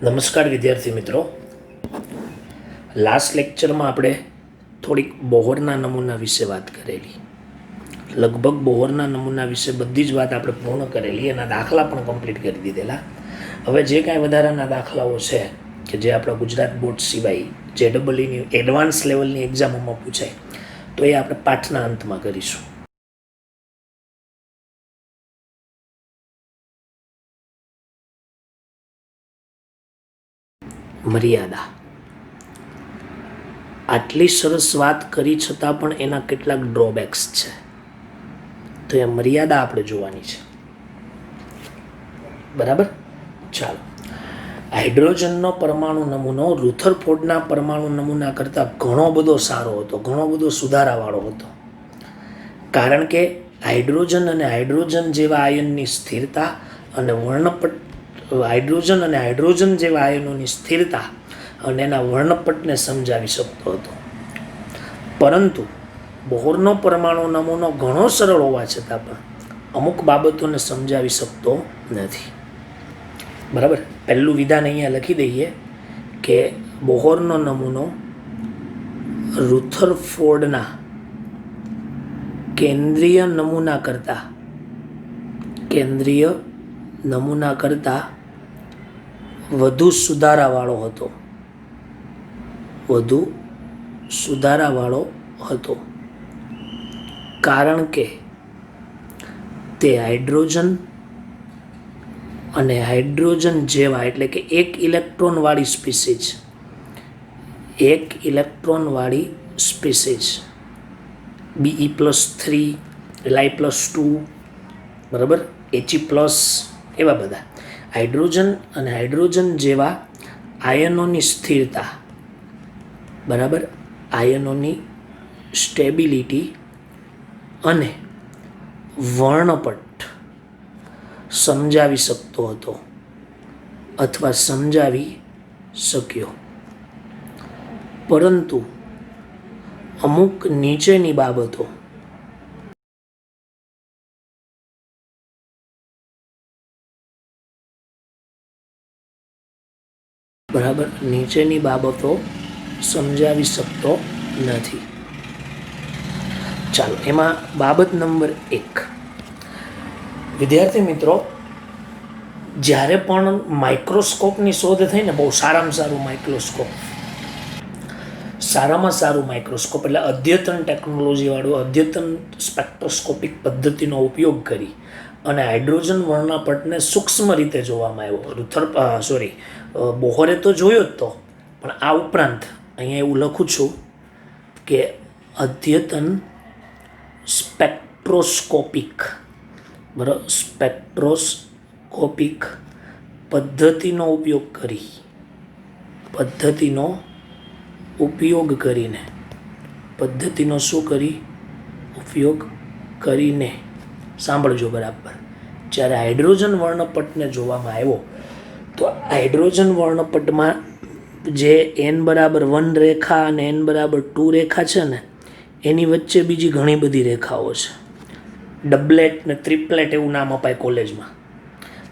નમસ્કાર વિદ્યાર્થી મિત્રો, લાસ્ટ લેક્ચરમાં આપણે થોડીક બોહરના નમૂના વિશે વાત કરેલી. લગભગ બોહરના નમૂના વિશે બધી જ વાત આપણે પૂર્ણ કરેલી, એના દાખલા પણ કમ્પ્લીટ કરી દીધેલા. હવે જે કાંઈ વધારાના દાખલાઓ છે કે જે આપણા ગુજરાત બોર્ડ સિવાય JEEની એડવાન્સ લેવલની એક્ઝામોમાં પૂછાય, તો એ આપણે પાઠના અંતમાં કરીશું. મર્યાદા. આટલી સરસ વાત કરી છતાં પણ એના કેટલાક ડ્રોબેક્સ છે, તો એ મર્યાદા આપણે જોવાની છે. બરાબર, ચાલો. હાઇડ્રોજનનો પરમાણુ નમૂનો રુથરફોર્ડના પરમાણુ નમૂના કરતાં ઘણો બધો સારો હતો, ઘણો બધો સુધારાવાળો હતો. કારણ કે હાઇડ્રોજન અને હાઇડ્રોજન જેવા આયનની સ્થિરતા અને હાઇડ્રોજન જેવા આયનોની સ્થિરતા અને એના વર્ણપટને સમજાવી શકતો હતો. પરંતુ બોહરનો પરમાણુ નમૂનો ઘણો સરળ હોવા છતાં પણ અમુક બાબતોને સમજાવી શકતો નથી. બરાબર, પહેલું વિધાન અહીંયા લખી દઈએ કે બોહરનો નમૂનો રુથરફોર્ડના કેન્દ્રીય નમૂના કરતાં વધુ સુધારાવાળો હતો. કારણ કે તે હાઇડ્રોજન અને હાઇડ્રોજન જેવા, એટલે કે એક ઇલેક્ટ્રોનવાળી સ્પીસીઝ Be+3, Li+2, બરાબર, He+, એવા બધા હાઇડ્રોજન અને હાઇડ્રોજન જેવા આયનોની સ્થિરતા, બરાબર, આયનોની સ્ટેબિલિટી અને વર્ણપટ સમજાવી શકતો હતો અથવા સમજાવી શક્યો. પરંતુ અમુક નીચેની બાબતો સમજાવી શકતો નથી. ચાલો, એમાં બાબત નંબર 1. વિદ્યાર્થી મિત્રો, જ્યારે પણ માઇક્રોસ્કોપની શોધ થઈ ને, બહુ સારામાં સારું માઇક્રોસ્કોપ એટલે અદ્યતન ટેકનોલોજીવાળું અદ્યતન સ્પેક્ટ્રોસ્કોપિક પદ્ધતિનો ઉપયોગ કરી અને હાઇડ્રોજન વર્ણપટને સૂક્ષ્મ રીતે જોવામાં આવ્યો. બોહરે તો જોયો જ તો, પણ આ ઉપરાંત અહીંયા એવું લખું છું કે અદ્યતન સ્પેક્ટ્રોસ્કોપિક પદ્ધતિનો ઉપયોગ કરીને સાંભળજો બરાબર, જ્યારે હાઇડ્રોજન વર્ણપટને જોવામાં આવ્યો તો હાઇડ્રોજન વર્ણપટમાં જે n=1 રેખા અને n=2 રેખા છે ને, એની વચ્ચે બીજી ઘણી બધી રેખાઓ છે. ડબલેટ ને ટ્રિપલેટ એવું નામ અપાય કોલેજમાં.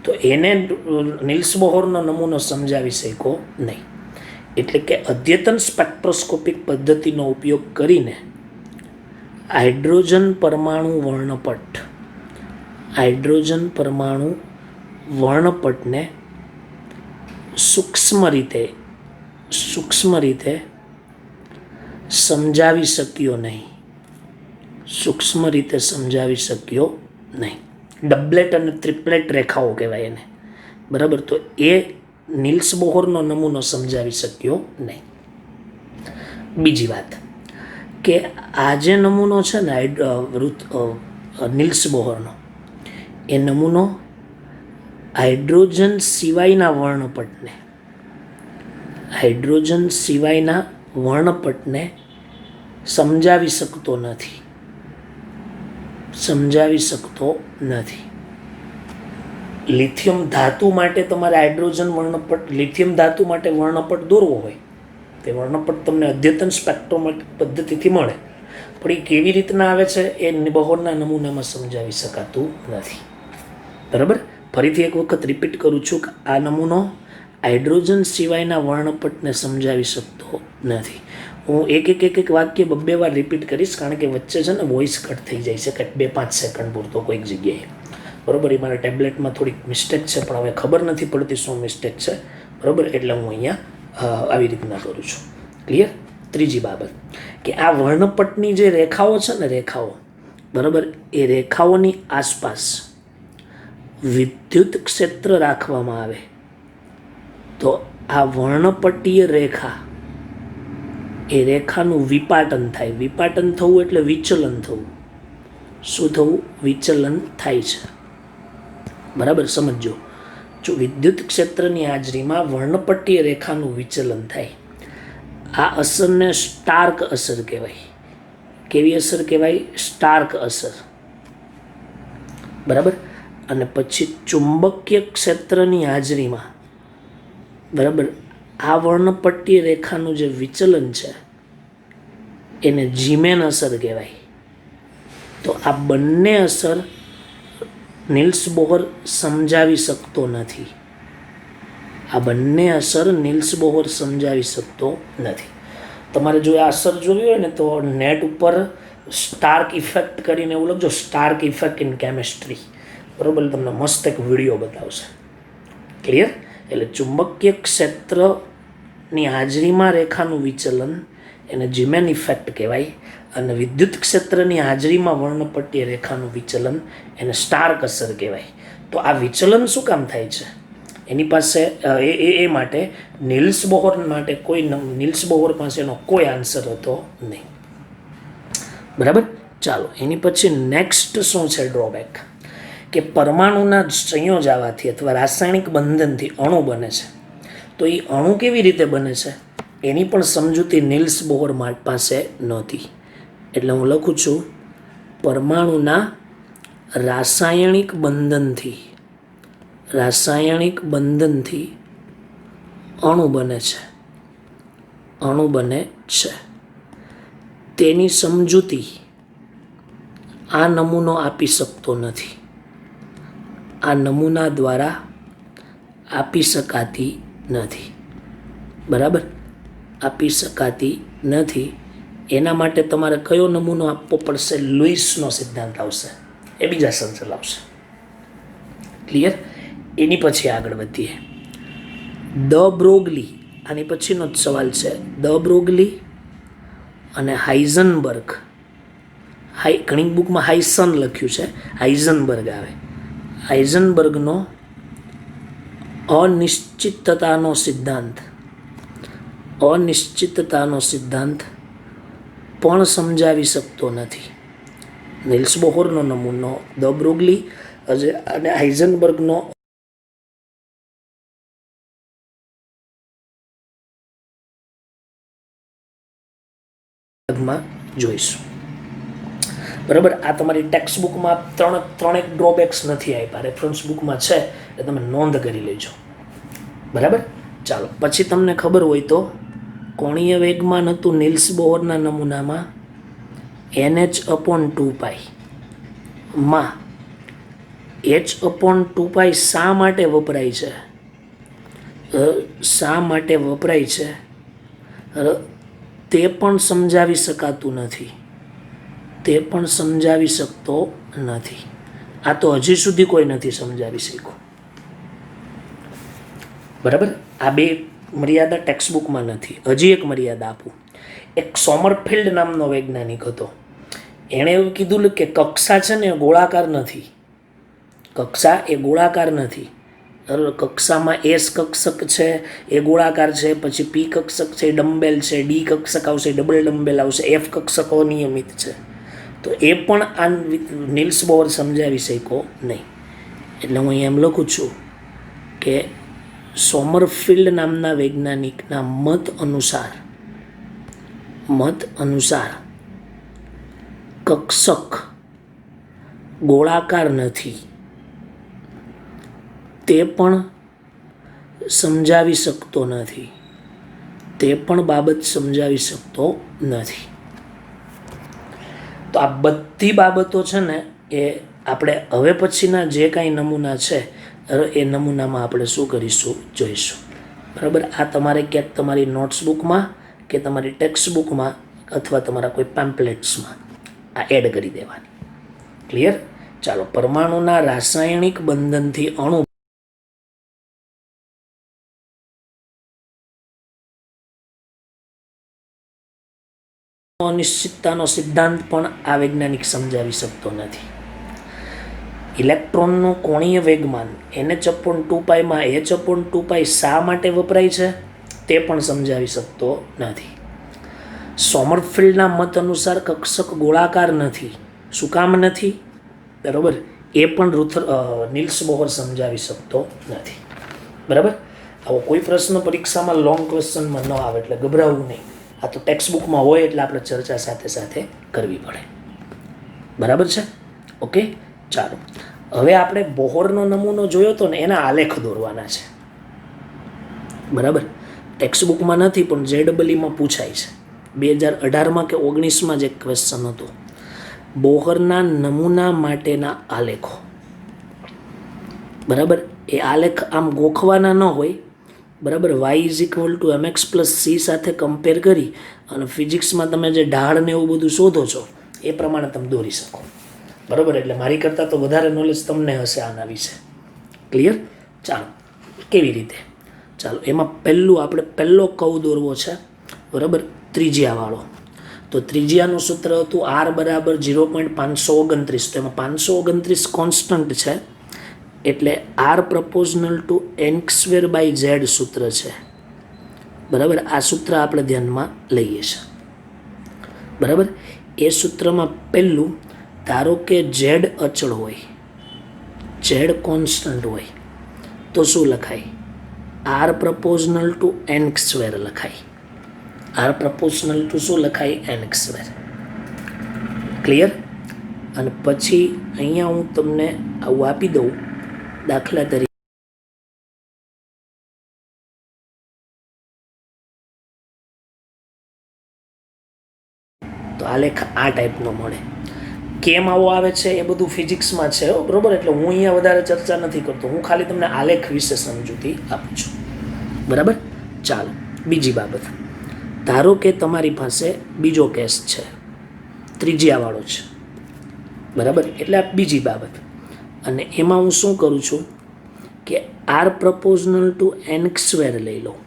તો એને નિલ્સ બોહરનો નમૂનો સમજાવી શક્યો નહીં. એટલે કે અદ્યતન સ્પેક્ટ્રોસ્કોપિક પદ્ધતિનો ઉપયોગ કરીને હાઇડ્રોજન પરમાણુ વર્ણપટને સૂક્ષ્મ રીતે સમજાવી શક્યો નહીં. ડબલેટ અને ટ્રિપલેટ રેખાઓ કહેવાય એને, બરાબર. તો એ નિલ્સ બોહરનો નમૂનો સમજાવી શક્યો નહીં. બીજી વાત કે આ જે નમૂનો છે ને નિલ્સ બોહરનો, એ નમૂનો હાઇડ્રોજન સિવાયના વર્ણપટને સમજાવી શકતો નથી. લિથિયમ ધાતુ માટે તમારે લિથિયમ ધાતુ માટે વર્ણપટ દોરવો હોય, તે વર્ણપટ તમને અદ્યતન સ્પેક્ટ્રોમેટ્રિક પદ્ધતિથી મળે, પણ એ કેવી રીતના આવે છે એ બોહરના નમૂનામાં સમજાવી શકાતું નથી. બરાબર, ફરીથી એક વખત રિપીટ કરું છું કે આ નમૂનો હાઇડ્રોજન સિવાયના વર્ણપટને સમજાવી શકતો નથી. હું એક વાક્ય બબ્બે વાર રિપીટ કરીશ, કારણ કે વચ્ચે છે ને વોઇસ કટ થઈ જાય છે કંઈક 2-5 સેકન્ડ પૂરતો કોઈક જગ્યાએ. બરાબર, એ મારા ટેબ્લેટમાં થોડીક મિસ્ટેક છે, પણ હવે ખબર નથી પડતી શું મિસ્ટેક છે. બરાબર, એટલે હું અહીંયા આવી રીતના કરું છું. ક્લિયર? ત્રીજી બાબત કે આ વર્ણપટની જે રેખાઓ છે ને, રેખાઓ, બરાબર, એ રેખાઓની આસપાસ વિદ્યુત ક્ષેત્ર રાખવામાં આવે તો આ વર્ણપટીય રેખા, એ રેખાનું વિપાટન થાય. વિપાટન થવું એટલે વિચલન થવું. શું થવું? વિચલન થાય છે. બરાબર, સમજો. જો વિદ્યુત ક્ષેત્રની હાજરીમાં વર્ણપટીય રેખાનું વિચલન થાય, આ અસરને સ્ટાર્ક અસર કહેવાય. કેવી અસર કહેવાય? સ્ટાર્ક અસર. બરાબર. અને પછી ચુંબકીય ક્ષેત્રની હાજરીમાં, બરાબર, આ વર્ણપટ્ટીય રેખાનું જે વિચલન છે એને જીમેન અસર કહેવાય. તો આ બંને અસર નિલ્સ બોહર સમજાવી શકતો નથી. આ બંને અસર નિલ્સ બોહર સમજાવી શકતો નથી. તમારે જો આ અસર જોવી હોય ને તો નેટ ઉપર સ્ટાર્ક ઇફેક્ટ કરીને એવું લખજો, સ્ટાર્ક ઇફેક્ટ ઇન કેમિસ્ટ્રી. બરાબર, તમને મસ્ત એક વિડીયો બતાવશે. ક્લિયર? એટલે ચુંબકીય ક્ષેત્રની હાજરીમાં રેખાનું વિચલન એને જીમેન ઇફેક્ટ કહેવાય, અને વિદ્યુત ક્ષેત્રની હાજરીમાં વર્ણપટ્ટીય રેખાનું વિચલન એને સ્ટાર્ક અસર કહેવાય. તો આ વિચલન શું કામ થાય છે? એની પાસે એ માટે નિલ્સ બોહર માટે નિલ્સ બોહર પાસે એનો કોઈ આન્સર હતો નહીં. બરાબર, ચાલો એની પછી નેક્સ્ટ શું છે ડ્રોબેક? કે પરમાણુના સંયોજ આવવાથી અથવા રાસાયણિક બંધનથી અણુ બને છે. તો એ અણુ કેવી રીતે બને છે એની પણ સમજૂતી નિલ્સ બોહર પાસે નહોતી. એટલે હું લખું છું, પરમાણુના રાસાયણિક બંધનથી અણુ બને છે. તેની સમજૂતી આ નમૂનો આપી શકતો નથી. આ નમૂના દ્વારા આપી શકાતી નથી. બરાબર, આપી શકાતી નથી. એના માટે તમારે કયો નમૂનો આપવો પડશે? લુઈસનો સિદ્ધાંત આવશે, એ બીજા સર ચલાવશે. ક્લિયર? એની પછી આગળ વધીએ. દ બ્રોગલી, આની પછીનો જ સવાલ છે. દ બ્રોગલી અને હાઇઝનબર્ગ, ઘણી બુકમાં હાઇસન લખ્યું છે, હાઇઝનબર્ગ આવે. હાઇઝનબર્ગનો અનિશ્ચિતતાનો સિદ્ધાંત પણ સમજાવી શકતો નથી. નિલ્સ બોહરનો નમૂનો, દ બ્રોગલી અને હાઇઝનબર્ગનો જોઈશું. બરાબર, આ તમારી ટેક્સ્ટ બુકમાં ત્રણેક ડ્રોબેક્સ નથી આપ્યા, રેફરન્સ બુકમાં છે, એટલે તમે નોંધ કરી લેજો. બરાબર, ચાલો પછી તમને ખબર હોય તો કોણીય વેગમાન હતું નિલ્સ બોહરના નમૂનામાં NH/2π માં H/2π શા માટે વપરાય છે તે પણ સમજાવી શકાતું નથી. આ તો હજી સુધી કોઈ નથી સમજાવી શક્યું. બરાબર, આ બે મર્યાદા ટેક્સ્ટ બુકમાં નથી. હજી એક મર્યાદા આપું. એક સોમરફિલ્ડ નામનો વૈજ્ઞાનિક હતો. એણે એવું કીધું કે કક્ષા છે ને ગોળાકાર નથી. કક્ષામાં એસ કક્ષક છે એ ગોળાકાર છે, પછી પી કક્ષક છે ડમ્બેલ છે, ડી કક્ષક આવશે ડબલ ડમ્બેલ આવશે, એફ કક્ષકો અનિયમિત છે. તો એ પણ આ નિલ્સ બોહર સમજાવી શક્યો નહીં. એટલે હું અહીં એમ લખું છું કે સોમરફિલ્ડ નામના વૈજ્ઞાનિકના મત અનુસાર કક્ષક ગોળાકાર નથી, તે પણ સમજાવી શકતો નથી. તો આ બધી બાબતો છે ને એ આપણે હવે પછીના જે કાંઈ નમૂના છે એ નમૂનામાં આપણે શું કરીશું જોઈશું. બરાબર. આ તમારે ક્યાંક તમારી નોટ્સબુકમાં કે તમારી ટેક્સ્ટ બુકમાં અથવા તમારા કોઈ પેમ્પલેટ્સમાં આ એડ કરી દેવાની. ક્લિયર? ચાલો, પરમાણુના રાસાયણિક બંધનથી અણુ અનિશ્ચિતતાનો સિદ્ધાંત પણ આ વૈજ્ઞાનિક સમજાવી શકતો નથી. ઇલેક્ટ્રોનનું કોણીય વેગમાન NH/2π H/2π શા માટે વપરાય છે તે પણ સમજાવી શકતો નથી. સોમરફિલ્ડના મત અનુસાર કક્ષક ગોળાકાર નથી. શું કામ નથી? બરાબર, એ પણ નિલ્સ બોહર સમજાવી શકતો નથી. બરાબર. આવો કોઈ પ્રશ્ન પરીક્ષામાં લોંગ ક્વેશ્ચનમાં ન આવે એટલે ગભરાવું નહીં. આ તો ટેક્સ્ટ બુકમાં હોય એટલે આપણે ચર્ચા સાથે સાથે કરવી પડે. બરાબર છે? ઓકે, ચાલો. હવે આપણે બોહરનો નમૂનો જોયો હતો ને, એના આલેખ દોરવાના છે. બરાબર. ટેક્સ્ટ બુકમાં નથી પણ JEEમાં પૂછાય છે. 2018માં કે 19માં જ એક ક્વેશ્ચન હતો. બોહરના નમૂના માટેના આલેખો. બરાબર. એ આલેખ આમ ગોખવાના ન હોય. બરાબર. y=mx+c સાથે કમ્પેર કરી અને ફિઝિક્સમાં તમે જે ઢાળ ને એવું બધું શોધો છો એ પ્રમાણે તમે દોરી શકો. બરાબર. એટલે મારી કરતાં તો વધારે નોલેજ તમને હશે આના વિશે. ક્લિયર? ચાલો, કેવી રીતે? ચાલો, એમાં આપણે પહેલો કર્વ દોરવો છે. બરાબર, ત્રિજ્યાવાળો. તો ત્રિજ્યાનું સૂત્ર હતું R=0.529. તો એમાં 529 કોન્સ્ટન્ટ છે એટલે R∝n²/z સૂત્ર છે. બરાબર. આ સૂત્ર આપણે ધ્યાનમાં લઈએ છીએ. બરાબર. એ સૂત્રમાં પહેલું, ધારો કે z અચળ હોય, z કોન્સ્ટન્ટ હોય, તો શું લખાય? R∝n² લખાય. R∝ શું લખાય? n². ક્લિયર? અને પછી અહીંયા હું તમને આવું આપી દઉં. દાખલા તરીકે તો આલેખ આ ટાઈપનો મળે. કેમ આવો આવે છે એ બધું ફિઝિક્સમાં છે, બરોબર. એટલે હું અહીંયા વધારે ચર્ચા નથી કરતો. હું ખાલી તમને આલેખ વિશે સમજૂતી આપું છું. બરાબર. ચાલો, બીજી બાબત. ધારો કે તમારી પાસે બીજો કેસ છે, ત્રિજ્યાવાળો છે. બરાબર. એટલે આ બીજી બાબત. અને એમાં હું શું કરું છું કે R∝n² લઈ લઉં.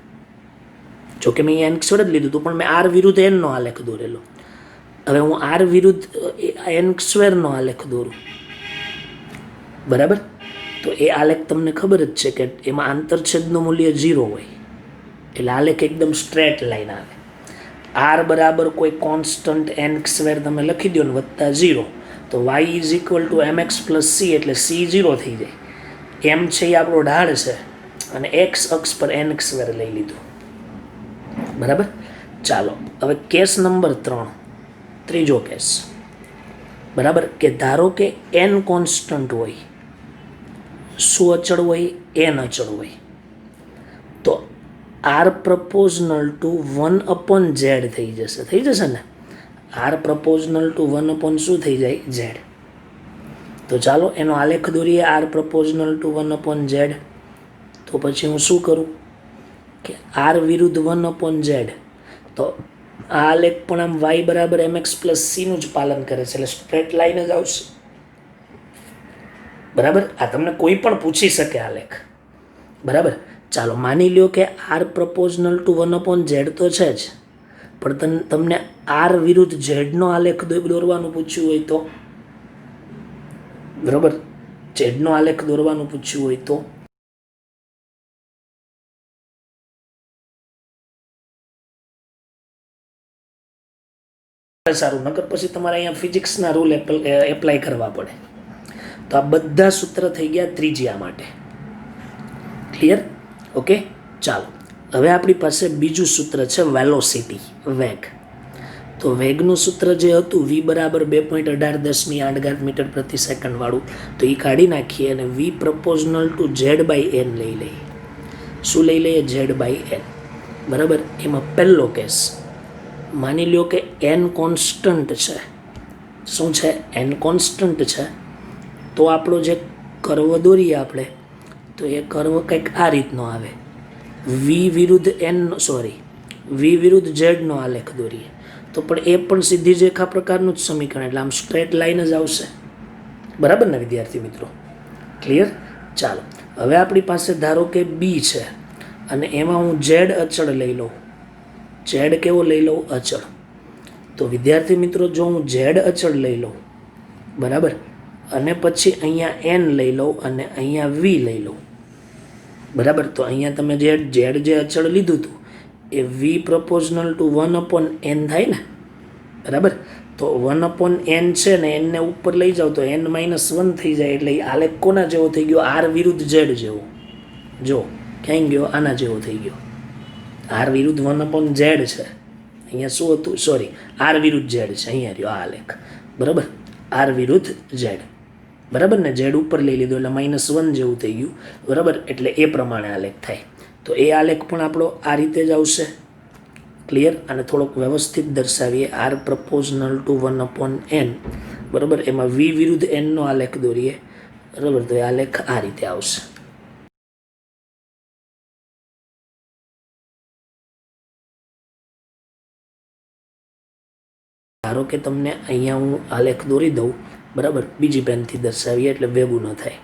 જો કે મેં n² જ લીધું હતું પણ મેં R વિરુદ્ધ n નો આલેખ દોરેલો. હવે હું R વિરુદ્ધ n² નો આલેખ દોરું. બરાબર. તો એ આલેખ તમને ખબર જ છે કે એમાં આંતરછેદનું મૂલ્ય 0 હોય એટલે આલેખ એકદમ સ્ટ્રેટ લાઈન આવે. R બરાબર કોઈ કોન્સ્ટન્ટ n² તમે લખી દો ને +0, તો y=mx+c એટલે c 0 થઈ જાય. m છે એ આપણો ઢાળ છે અને x અક્ષ પર n² લઈ લીધું. બરાબર. ચાલો, હવે કેસ નંબર 3, ત્રીજો કેસ. બરાબર. કે ધારો કે n કોન્સ્ટન્ટ હોય. શું અચળ હોય? n અચળ હોય. તો R∝1/z થઈ જશે ને. R∝1/, શું થઈ જાય? z. તો ચાલો એનો આલેખ દોરીએ. R∝1/z. તો પછી હું શું કરું કે R વિરુદ્ધ 1/z. તો આ આલેખ પણ આમ y=mx+c નું જ પાલન કરે છે એટલે સ્ટ્રેટ લાઈન જ આવશે. બરાબર. આ તમને કોઈ પણ પૂછી શકે આલેખ. બરાબર. ચાલો, માની લ્યો કે R∝1/z તો છે જ, પણ તમને R વિરુદ્ધ z નો આલેખ દોરવાનું પૂછ્યું હોય તો? બરાબર. z નો આલેખ દોરવાનું પૂછ્યું હોય તો સારું, નકર પછી તમારે અહીંયા ફિઝિક્સના રૂલ એપ્લાય કરવા પડે. તો આ બધા સૂત્ર થઈ ગયા ત્રિજ્યા માટે. ક્લિયર? ઓકે. ચાલો, હવે આપણી પાસે બીજું સૂત્ર છે વેલોસિટી, વેગ. તો વેગનું સૂત્ર જે હતું v=2.1810 મીટર પ્રતિ સેકન્ડ વાળું, તો એ કાઢી નાખીએ અને v∝z/n લઈ લઈએ. શું લઈ લઈએ? z/n. બરાબર. એમાં પહેલો કેસ, માની લ્યો કે n કોન્સ્ટન્ટ છે. શું છે? n કોન્સ્ટન્ટ છે. તો આપણો જે કર્વ દોરીએ આપણે, તો એ કર્વ કંઈક આ રીતનો આવે. વી વિરુદ્ધ એન સોરી વી વિરુદ્ધ ઝેડનો આલેખ દોરીએ તો પણ એ પણ સીધી રેખા પ્રકારનું જ સમીકરણ, એટલે આમ સ્ટ્રેટ લાઈન જ આવશે. બરાબર ને વિદ્યાર્થી મિત્રો? ક્લિયર? ચાલો હવે આપણી પાસે ધારો કે બી છે અને એમાં હું ઝેડ અચળ લઈ લઉં. ઝેડ કેવો લઈ લઉં? અચળ. તો વિદ્યાર્થી મિત્રો જો હું ઝેડ અચળ લઈ લઉં, બરાબર, અને પછી અહીંયા એન લઈ લઉં અને અહીંયા વી લઈ લઉં, બરાબર, તો અહીંયા તમે ઝેડ જે અચળ લીધું હતું એ વી પ્રપોઝનલ ટુ 1/n થાય ને, બરાબર. તો 1/n છે ને એનને ઉપર લઈ જાઓ તો n-1 થઈ જાય, એટલે એ આલેખ કોના જેવો થઈ ગયો? આર વિરુદ્ધ ઝેડ જેવો. જો ક્યાંય ગયો? આના જેવો થઈ ગયો. આર વિરુદ્ધ 1/z છે, અહીંયા શું હતું? સોરી, આર વિરુદ્ધ ઝેડ છે, અહીંયા રહ્યો આ આલેખ, બરાબર, આર વિરુદ્ધ ઝેડ, બરાબર ને. ઝેડ ઉપર લઈ લીધો એટલે -1 જેવું થઈ ગયું, બરાબર, એટલે એ પ્રમાણે આલેખ થાય. તો એ આલેખ પણ આપણો આ રીતે જ આવશે. ક્લિયર? અને થોડોક વ્યવસ્થિત દર્શાવીએ. આર પ્રપોઝનલ ટુ 1/n, બરાબર, એમાં વી વિરુદ્ધ એનનો આલેખ દોરીએ, બરાબર, તો એ આલેખ આ રીતે આવશે. ધારો કે તમને અહીંયા હું આલેખ દોરી દઉં, બરાબર, બીજી પેનથી દર્શાવીએ એટલે ભેગું ન થાય,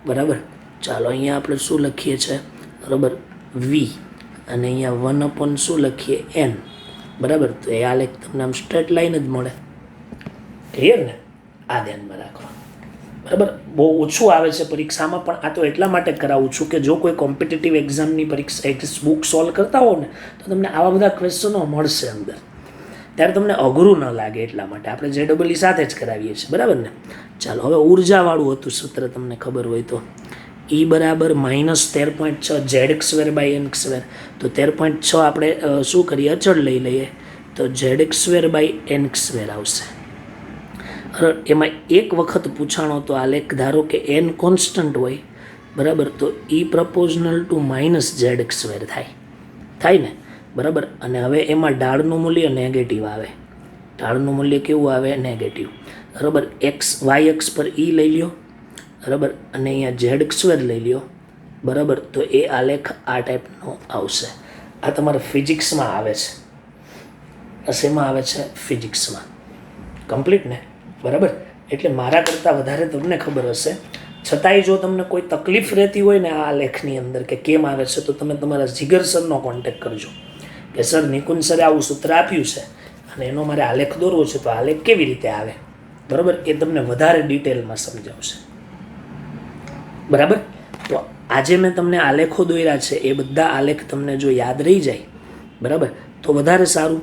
બરાબર. ચાલો અહીંયા આપણે શું લખીએ છીએ? બરાબર, વી, અને અહીંયા 1/ શું લખીએ? n, બરાબર. તો એ આલેખ તમને આમ સ્ટ્રેટ લાઈન જ મળે. ક્લિયર ને? આ ધ્યાનમાં રાખો, બરાબર. બહુ ઓછું આવે છે પરીક્ષામાં, પણ આ તો એટલા માટે કરાવું છું કે જો કોઈ કોમ્પિટિટિવ એક્ઝામની પરીક્ષા બુક સોલ્વ કરતા હો ને તો તમને આવા બધા ક્વેશ્ચનો મળશે અંદર, ત્યારે તમને અઘરું ન લાગે, એટલા માટે આપણે JEE સાથે જ કરાવીએ છીએ, બરાબર ને. ચાલો હવે ઉર્જાવાળું હતું સૂત્ર, તમને ખબર હોય તો E બરાબર -13.6 ZX²/n². તો 13.6 આપણે શું કરીએ? અચળ લઈ લઈએ તો ZX²/n² આવશે. એમાં એક વખત પૂછાણો તો આલેખ ધારો કે n કોન્સ્ટન્ટ હોય, બરાબર, તો E પ્રપોઝનલ ટુ -ZX² થાય ને, બરાબર. અને હવે એમાં ઢાળનું મૂલ્ય નેગેટિવ આવે. ઢાળનું મૂલ્ય કેવું આવે? નેગેટિવ, બરાબર. y અક્ષ પર E લઈ લ્યો, બરાબર, અને અહીંયા ZX² લઈ લ્યો, બરાબર. તો એ આલેખ આ ટાઈપનો આવશે. આ તમારે ફિઝિક્સમાં આવે છે. શેમાં આવે છે? ફિઝિક્સમાં. કમ્પ્લીટ ને, બરાબર. એટલે મારા કરતાં વધારે તમને ખબર હશે. છતાંય જો તમને કોઈ તકલીફ રહેતી હોય ને આ આલેખની અંદર કે કેમ આવે છે, તો તમે તમારા જીગર સરનો કોન્ટેક્ટ કરજો કે સર નિકુંજ સરે આવું સૂત્ર આપ્યું છે અને એનો મારે આલેખ દોરવો છે, તો આલેખ કેવી રીતે આવે, બરાબર, એ તમને વધારે ડિટેલમાં સમજાવશે, બરાબર. તો આજે મેં તમને આલેખો દોર્યા છે, એ બધા આલેખ તમને જો યાદ રહી જાય, બરાબર, તો વધારે સારું,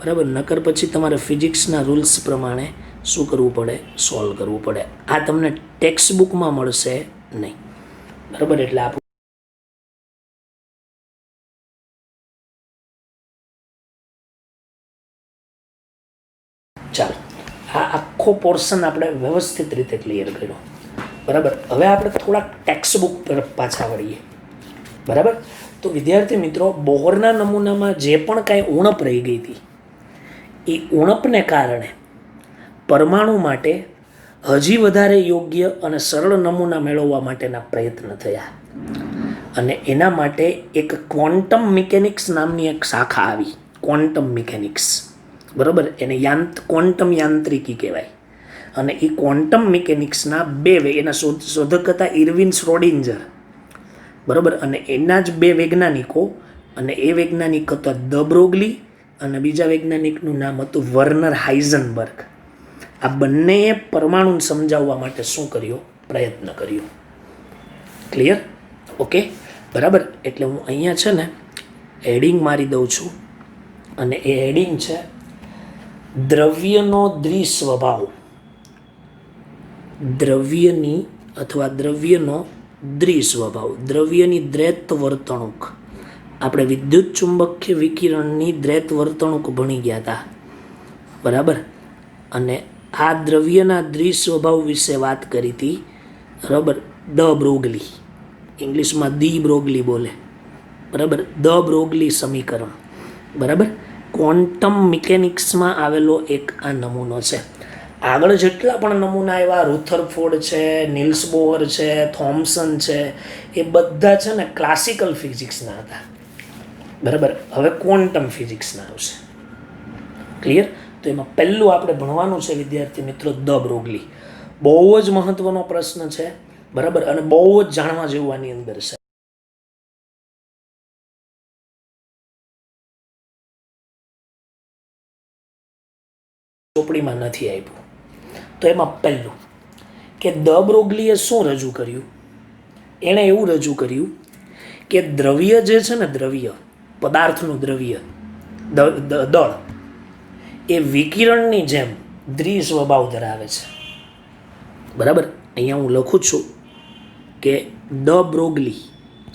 બરાબર. નકર પછી તમારે ફિઝિક્સના રૂલ્સ પ્રમાણે શું કરવું પડે? સોલ્વ કરવું પડે. આ તમને ટેક્સ્ટ બુકમાં મળશે નહીં, બરાબર. એટલે આપણું ચાલો આ આખો પોર્શન આપણે વ્યવસ્થિત રીતે ક્લિયર કર્યો, બરાબર. હવે આપણે થોડાક ટેક્સ્ટ બુક તરફ પાછા વળીએ, બરાબર. તો વિદ્યાર્થી મિત્રો, બોહરના નમૂનામાં જે પણ કાંઈ ઉણપ રહી ગઈ હતી એ ઉણપને કારણે પરમાણુ માટે હજી વધારે યોગ્ય અને સરળ નમૂના મેળવવા માટેના પ્રયત્ન થયા, અને એના માટે એક ક્વોન્ટમ મિકેનિક્સ નામની એક શાખા આવી. ક્વોન્ટમ મિકેનિક્સ, બરાબર, એને ક્વોન્ટમ યાંત્રિકી કહેવાય. અને એ ક્વોન્ટમ મિકેનિક્સના એના શોધક હતા ઇરવિન શ્રોડિંજર, બરાબર. અને એના જ બે વૈજ્ઞાનિકો, અને એ વૈજ્ઞાનિક હતા દ બ્રોગલી અને બીજા વૈજ્ઞાનિકનું નામ હતું વર્નર હાઇઝનબર્ગ. આ બંનેએ પરમાણુને સમજાવવા માટે શું કર્યો? પ્રયત્ન કર્યો. ક્લિયર? ઓકે, બરાબર. એટલે હું અહીંયા છે ને હેડિંગ મારી દઉં છું, અને એ હેડિંગ છે દ્રવ્યનો દ્વિસ્વભાવ. દ્રવ્યની અથવા દ્રવ્યનો દ્વિસ્વભાવ, દ્રવ્યની દ્વૈત વર્તણૂક. આપણે વિદ્યુત ચુંબકીય વિકિરણની દ્વૈત વર્તણૂક ભણી ગયા હતા, બરાબર. અને આ દ્રવ્યના દ્વિસ્વભાવ વિશે વાત કરી હતી, બરાબર, દ બ્રોગલી. ઇંગ્લિશમાં દી બ્રોગલી બોલે, બરાબર. દ બ્રોગલી સમીકરણ, બરાબર. ક્વોન્ટમ મિકેનિક્સમાં આવેલો એક આ નમૂનો છે. આગળ જેટલા પણ નમૂના એવા રુથરફોર્ડ છે, નિલ્સ બોહર છે, થોમ્સન છે, એ બધા છે ને ક્લાસિકલ ફિઝિક્સના હતા. બરાબર. હવે ક્વોન્ટમ ફિઝિક્સના આવશે. ક્લિયર? તો એમાં પહેલું આપણે ભણવાનું છે વિદ્યાર્થી મિત્રો દ બ્રોગલી. બહુ જ મહત્વનો પ્રશ્ન છે, બરાબર, અને બહુ જ જાણવા જેવું આની અંદર છે. ચોપડીમાં નથી આપ્યું. તો એમાં પહેલું કે દ બ્રોગલીએ શું રજૂ કર્યું? એણે એવું રજૂ કર્યું કે દ્રવ્ય જે છે ને, દ્રવ્ય પદાર્થનું દ્રવ્ય દળ એ વિકિરણની જેમ દ્વિસ્વભાવ ધરાવે છે. બરાબર. અહીંયા હું લખું છું કે દ બ્રોગલી,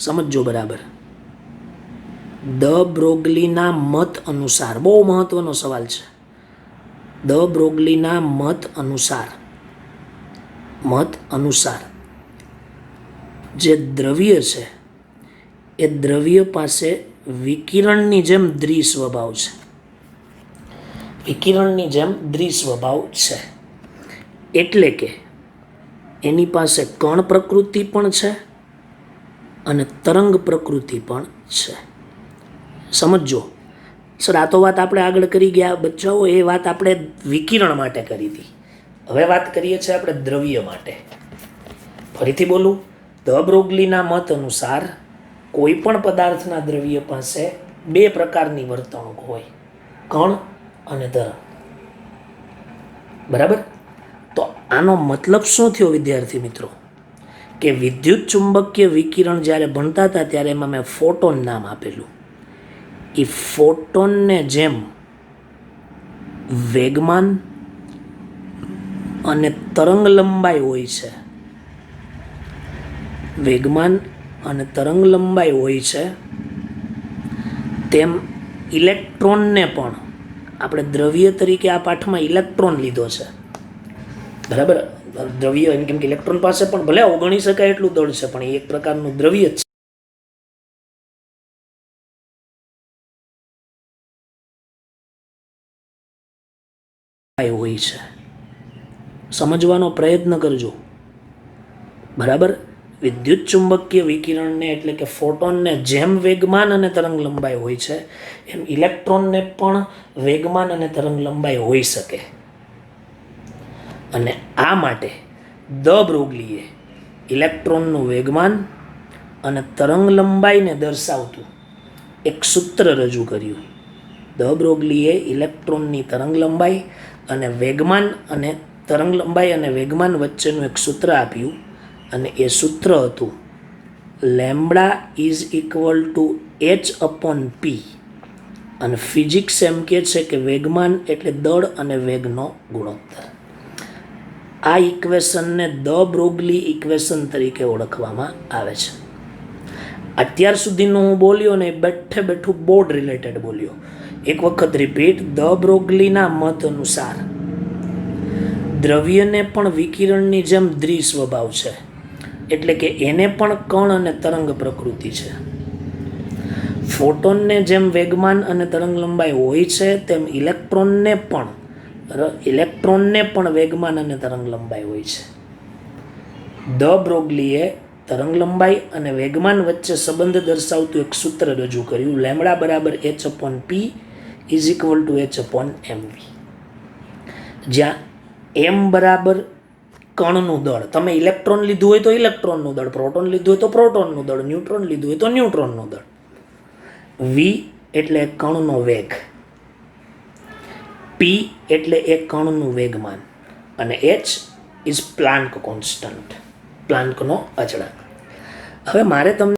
સમજો બરાબર, દ બ્રોગલીના મત અનુસાર, બહુ મહત્વનો સવાલ છે, દ બ્રોગલીના મત અનુસાર જે દ્રવ્ય છે એ દ્રવ્ય પાસે વિકિરણની જેમ દ્વિસ્વભાવ છે. વિકિરણની જેમ દ્વિસ્વભાવ છે એટલે કે એની પાસે કણ પ્રકૃતિ પણ છે અને તરંગ પ્રકૃતિ પણ છે. સમજો સર, આ તો વાત આપણે આગળ કરી ગયા બચ્ચાઓ, એ વાત આપણે વિકિરણ માટે કરી હતી. હવે વાત કરીએ છીએ આપણે દ્રવ્ય માટે. ફરીથી બોલું, દ બ્રોગલીના મત અનુસાર કોઈ પણ પદાર્થના દ્રવ્ય પાસે બે પ્રકારની વર્તણૂક હોય, કણ અને તરંગ. બરાબર. તો આનો મતલબ શું થયો વિદ્યાર્થી મિત્રો? કે વિદ્યુત ચુંબકીય વિકિરણ જ્યારે ભણતા હતા ત્યારે એમાં મેં ફોટોન નામ આપેલું. એ ફોટોનને જેમ વેગમાન અને તરંગ લંબાઈ હોય છે, વેગમાન અને તરંગ લંબાઈ હોય છે, તેમ ઇલેક્ટ્રોનને પણ આપણે દ્રવ્ય તરીકે આ પાઠમાં ઇલેક્ટ્રોન લીધો છે. બરાબર. દ્રવ્ય એમ કેમ કે ઇલેક્ટ્રોન પાસે પણ ભલે અવગણી શકાય એટલું દળ છે, પણ એ એક પ્રકારનું દ્રવ્ય જ હોય છે. સમજવાનો પ્રયત્ન કરજો. બરાબર. વિદ્યુત ચુંબકીય વિકિરણને એટલે કે ફોટોનને જેમ વેગમાન અને તરંગ લંબાઈ હોય છે, એમ ઇલેક્ટ્રોનને પણ વેગમાન અને તરંગ લંબાઈ હોઈ શકે. અને આ માટે દ બ્રોગલીએ ઇલેક્ટ્રોનનું વેગમાન અને તરંગ લંબાઈને દર્શાવતું એક સૂત્ર રજૂ કર્યું. દ બ્રોગલીએ ઇલેક્ટ્રોનની તરંગ લંબાઈ અને વેગમાન અને તરંગ લંબાઈ અને વેગમાન વચ્ચેનું એક સૂત્ર આપ્યું, અને એ સૂત્ર હતું lambda is equal two h/p. અને ફિઝિક્સ એમ કહે છે કે વેગમાન એટલે દળ અને વેગનો ગુણોત્તર. આ ઇક્વેશનને દ બ્રોગલી ઇક્વેશન તરીકે ઓળખવામાં આવે છે. અત્યાર સુધીનું હું બોલ્યો ને બેઠે બેઠું બોર્ડ રિલેટેડ બોલ્યો. એક વખત રિપીટ. દ બ્રોગલીના મત અનુસાર દ્રવ્યને પણ વિકિરણની જેમ દ્વિસ્વભાવ છે, એટલે કે એને પણ કણ અને તરંગ પ્રકૃતિ છે. ફોટોનને જેમ વેગમાન અને તરંગ લંબાઈ હોય છે, તેમ ઇલેક્ટ્રોનને પણ વેગમાન અને તરંગ લંબાઈ હોય છે. દ બ્રોગલીએ તરંગ લંબાઈ અને વેગમાન વચ્ચે સંબંધ દર્શાવતું એક સૂત્ર રજૂ કર્યું, લેમ્બડા બરાબર h/p is equal two h/mv. જ્યાં m બરાબર કણનું દળ, તમે ઇલેક્ટ્રોન લીધું હોય તો ઇલેક્ટ્રોનનું દળ, પ્રોટોન લીધું હોય તો પ્રોટોનનું દળ, ન્યુટ્રોન લીધું હોય તો ન્યુટ્રોનનું દળ. v એટલે કણનો વેગ, p એટલે એ કણનું વેગમાન, અને h ઇઝ પ્લાન્ક કોન્સ્ટન્ટ, પ્લાન્કનો અચળાંક. હવે મારે તમને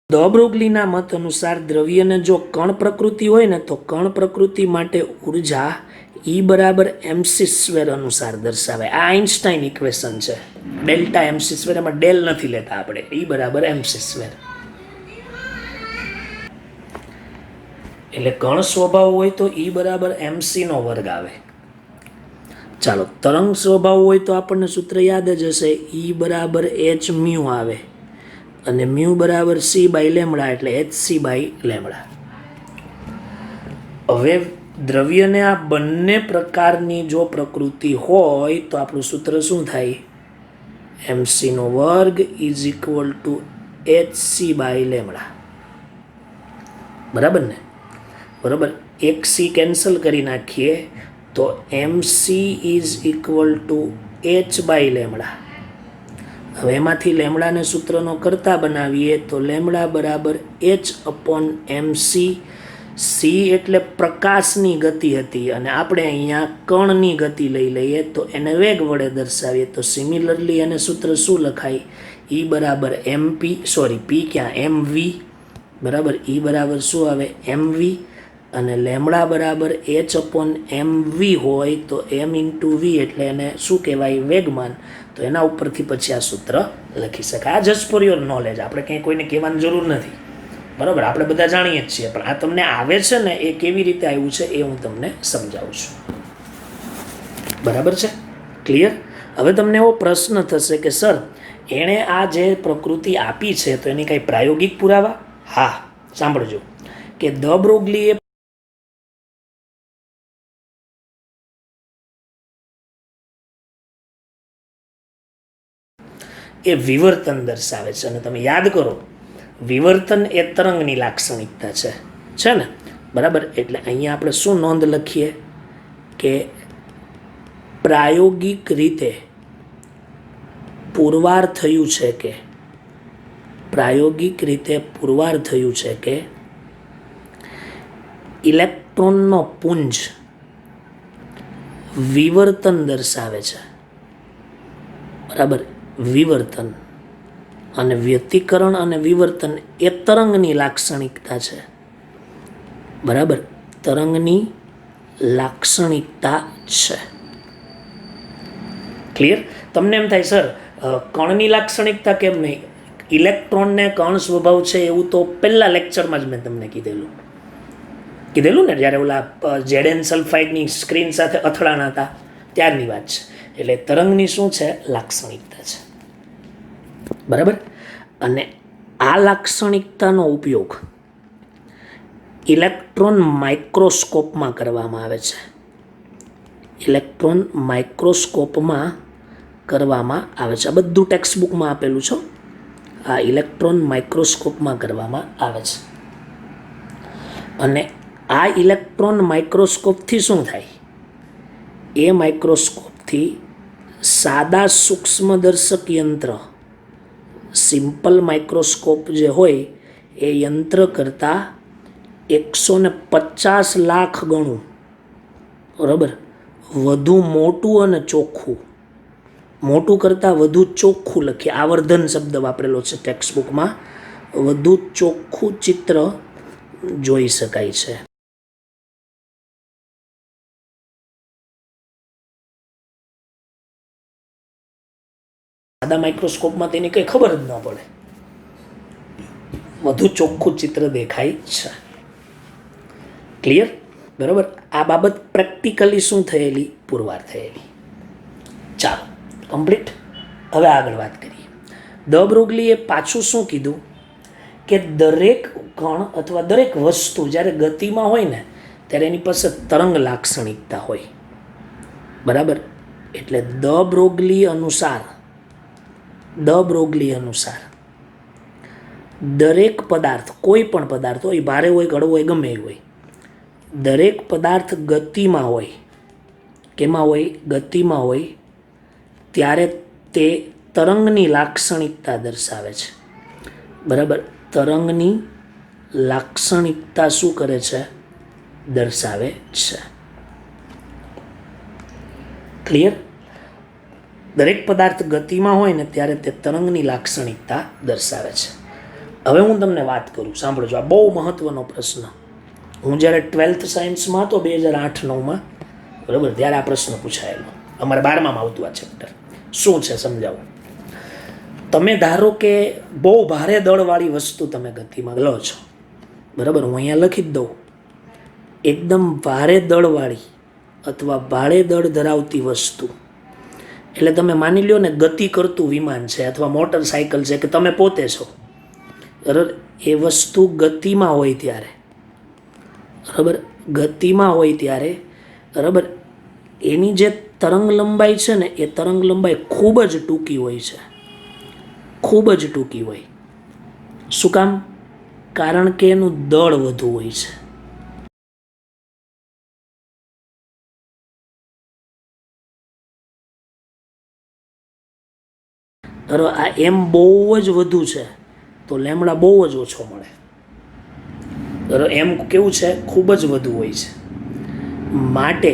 દ બ્રોગલીના મત અનુસાર દ્રવ્યને જો કણ પ્રકૃતિ હોય ને, તો કણ પ્રકૃતિ માટે ઉર્જા E બરાબર mc² અનુસાર દર્શાવે. આ આઇન્સ્ટાઈન ઇક્વેશન છે. ડેલ્ટા mc², એમાં ડેલ નથી લેતા આપણે. E બરાબર mc². એટલે કણ સ્વભાવ હોય તો E બરાબર mc² આવે. ચાલો, તરંગ સ્વભાવ હોય તો આપણને સૂત્ર યાદ જ હશે, E બરાબર h મ્યુ આવે, અને મ્યુ બરાબર c બાય લેમડા, એટલે hc બાય લેમડા. હવે દ્રવ્યને આ બંને પ્રકારની જો પ્રકૃતિ હોય તો આપણું સૂત્ર શું થાય? mcનો વર્ગ is equal to hc by lambda. બરાબર ને? બરાબર, એક c કેન્સલ કરી નાખીએ તો mc is equal to h by lambda. હવે એમાંથી લેમડાને સૂત્રનો કરતા બનાવીએ તો લેમડા બરાબર h અપોન mc. સી એટલે પ્રકાશની ગતિ હતી અને આપણે અહીંયા કણની ગતિ લઈ લઈએ તો એને વેગ વડે દર્શાવીએ તો સિમિલરલી એને સૂત્ર શું લખાય? ઈ બરાબર એમપી, સોરી પી ક્યાં, એમવી બરાબર. ઈ બરાબર શું આવે? એમવી. અને લેમડા બરાબર એચ અપોન એમવી હોય તો એમ ઇન્ટુ વી એટલે એને શું કહેવાય? વેગમાન. તો એના ઉપરથી પછી આ સૂત્ર લખી શકાય. આ જસ્ટ ફોર યોર નોલેજ, આપણે ક્યાંય કોઈને કહેવાની જરૂર નથી. બરાબર, આપણે બધા જાણીએ જ છીએ, પણ આ તમને આવે છે ને એ કેવી રીતે આવ્યું છે એ હું તમને સમજાવું છું. બરાબર છે? ક્લિયર? હવે તમને એવો પ્રશ્ન થશે કે સર એણે આ જે પ્રકૃતિ આપી છે તો એની કાંઈ પ્રાયોગિક પુરાવા? હા, સાંભળજો કે દ બ્રોગલીએ એ વિવર્તન દર્શાવે છે. અને તમે યાદ કરો, વિવર્તન એ તરંગની લાક્ષણિકતા છે ને? બરાબર, એટલે અહીંયા આપણે શું નોંધ લખીએ કે પ્રાયોગિક રીતે પુરવાર થયું છે કે ઇલેક્ટ્રોનનો પુંજ વિવર્તન દર્શાવે છે. બરાબર, વિવર્તન અને વ્યતિકરણ અને વિવર્તન એ તરંગની લાક્ષણિકતા છે. બરાબર, તરંગની લાક્ષણિકતા છે. ક્લિયર? તમને એમ થાય સર કણની લાક્ષણિકતા કેમ નહીં? ઇલેક્ટ્રોનને કણ સ્વભાવ છે એવું તો પહેલા લેક્ચરમાં જ મેં તમને કીધેલું ને, જ્યારે ઓલા ઝેડએન સલ્ફાઇડની સ્ક્રીન સાથે અથડાણા હતા ત્યારની વાત છે. એટલે તરંગની શું છે? લાક્ષણિકતા છે. બરાબર, અને આ લાક્ષણિકતાનો ઉપયોગ ઇલેક્ટ્રોન માઇક્રોસ્કોપમાં કરવામાં આવે છે. ઇલેક્ટ્રોન માઇક્રોસ્કોપમાં કરવામાં આવે છે. આ બધું ટેક્સ્ટ બુકમાં આપેલું છે. આ ઇલેક્ટ્રોન માઇક્રોસ્કોપમાં કરવામાં આવે છે. અને આ ઇલેક્ટ્રોન માઇક્રોસ્કોપથી શું થાય? એ માઇક્રોસ્કોપથી સાદા સૂક્ષ્મદર્શક યંત્ર, સિમ્પલ માઇક્રોસ્કોપ જે હોય એ યંત્ર કરતાં 150 લાખ ગણું બરાબર વધુ મોટું અને ચોખ્ખું, મોટું કરતાં વધુ ચોખ્ખું લખીએ, આવર્ધન શબ્દ વાપરેલો છે ટેક્સ્ટ બુકમાં, વધુ ચોખ્ખું ચિત્ર જોઈ શકાય છે. સાદા માઇક્રોસ્કોપમાં તેની કંઈ ખબર જ ન પડે, વધુ ચોખ્ખું ચિત્ર દેખાય છે. ક્લિયર? બરાબર, આ બાબત પ્રેક્ટિકલી શું થયેલી? પુરવાર થયેલી. ચાલો કમ્પ્લીટ. હવે આગળ વાત કરીએ. દ બ્રોગલીએ પાછું શું કીધું કે દરેક કણ અથવા દરેક વસ્તુ જ્યારે ગતિમાં હોય ને ત્યારે એની પાસે તરંગ લાક્ષણિકતા હોય. બરાબર, એટલે દ બ્રોગલી અનુસાર દરેક પદાર્થ, કોઈ પણ પદાર્થ હોય, ભારે હોય, હળવો હોય, ગમે એ હોય, દરેક પદાર્થ ગતિમાં હોય, કેમાં હોય? ગતિમાં હોય ત્યારે તે તરંગની લાક્ષણિકતા દર્શાવે છે. બરાબર, તરંગની લાક્ષણિકતા શું કરે છે? દર્શાવે છે. ક્લિયર? દરેક પદાર્થ ગતિમાં હોય ને ત્યારે તે તરંગની લાક્ષણિકતા દર્શાવે છે. હવે હું તમને વાત કરું, સાંભળજો, આ બહુ મહત્વનો પ્રશ્ન. હું જ્યારે 12th સાયન્સમાં હતો 2008-9માં, બરાબર, ત્યારે આ પ્રશ્ન પૂછાયેલો. અમારે 12માં આવતું આ ચેપ્ટર. શું છે સમજાવું. તમે ધારો કે બહુ ભારે દળવાળી વસ્તુ તમે ગતિમાં લો છો. બરાબર, હું અહીંયા લખી જ દઉં, એકદમ ભારે દળવાળી અથવા ભારે દળ ધરાવતી વસ્તુ, એટલે તમે માની લ્યો ને ગતિ કરતું વિમાન છે અથવા મોટરસાયકલ છે કે તમે પોતે છો. બરાબર, એ વસ્તુ ગતિમાં હોય ત્યારે, બરાબર, ગતિમાં હોય ત્યારે, બરાબર, એની જે તરંગ લંબાઈ છે ને એ તરંગ લંબાઈ ખૂબ જ ટૂંકી હોય છે. ખૂબ જ ટૂંકી હોય. શું કામ? કારણ કે એનું દળ વધુ હોય છે. ધારો આ એમ બહુ જ વધુ છે તો લેમડા બહુ જ ઓછો મળે. ધારો એમ કેવું છે? ખૂબ જ વધુ હોય છે. માટે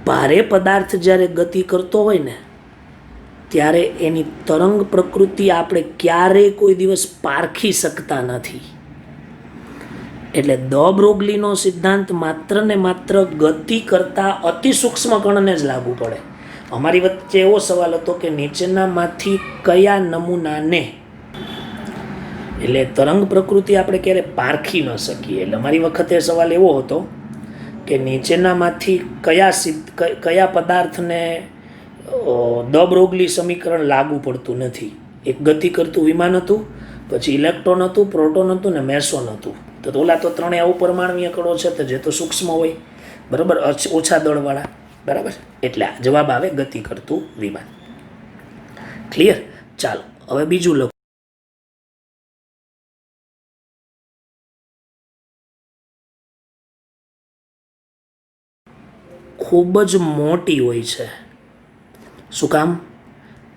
ભારે પદાર્થ જ્યારે ગતિ કરતો હોય ને ત્યારે એની તરંગ પ્રકૃતિ આપણે ક્યારેય કોઈ દિવસ પારખી શકતા નથી. એટલે દ બ્રોગલીનો સિદ્ધાંત માત્ર ને માત્ર ગતિ કરતા અતિ સૂક્ષ્મ કણને જ લાગુ પડે. અમારી વચ્ચે એવો સવાલ હતો કે નીચેનામાંથી કયા નમૂનાને, એટલે તરંગ પ્રકૃતિ આપણે ક્યારે પારખી ન શકીએ. એટલે અમારી વખતે સવાલ એવો હતો કે નીચેનામાંથી કયા પદાર્થને દ બ્રોગલી સમીકરણ લાગુ પડતું નથી. એક ગતિ કરતું વિમાન હતું, પછી ઇલેક્ટ્રોન હતું, પ્રોટોન હતું ને મેસોન હતું. તો ઓલા તો ત્રણેય અપરમાણવીય કણો છે તો જે તો સૂક્ષ્મ હોય, બરાબર, ઓછા દળવાળા, બરાબર. એટલે જવાબ આવે ગતિ કરતું વિમાન. ક્લિયર? ચાલો હવે બીજું લખો. ખૂબ જ મોટી હોય છે. શું કામ?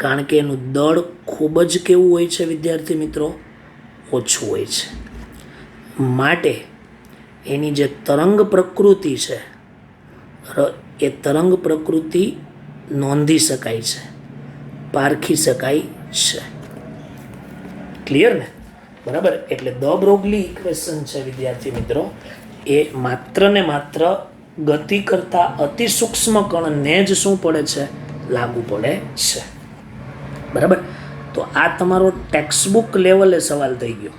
કારણ કે એનું દળ ખૂબ જ કેવું હોય છે વિદ્યાર્થી મિત્રો? ઓછું હોય છે. માટે એની જે તરંગ પ્રકૃતિ છે એ તરંગ પ્રકૃતિ નોંધી શકાય છે, પારખી શકાય છે. ક્લિયર ને? બરાબર. એટલે દ બ્રોગલી ઇક્વેશન છે વિદ્યાર્થી મિત્રો એ માત્ર ને માત્ર ગતિ કરતા અતિ સૂક્ષ્મ કણને જ શું પડે છે? લાગુ પડે છે. બરાબર. તો આ તમારો ટેક્સ્ટબુક લેવલે સવાલ થઈ ગયો.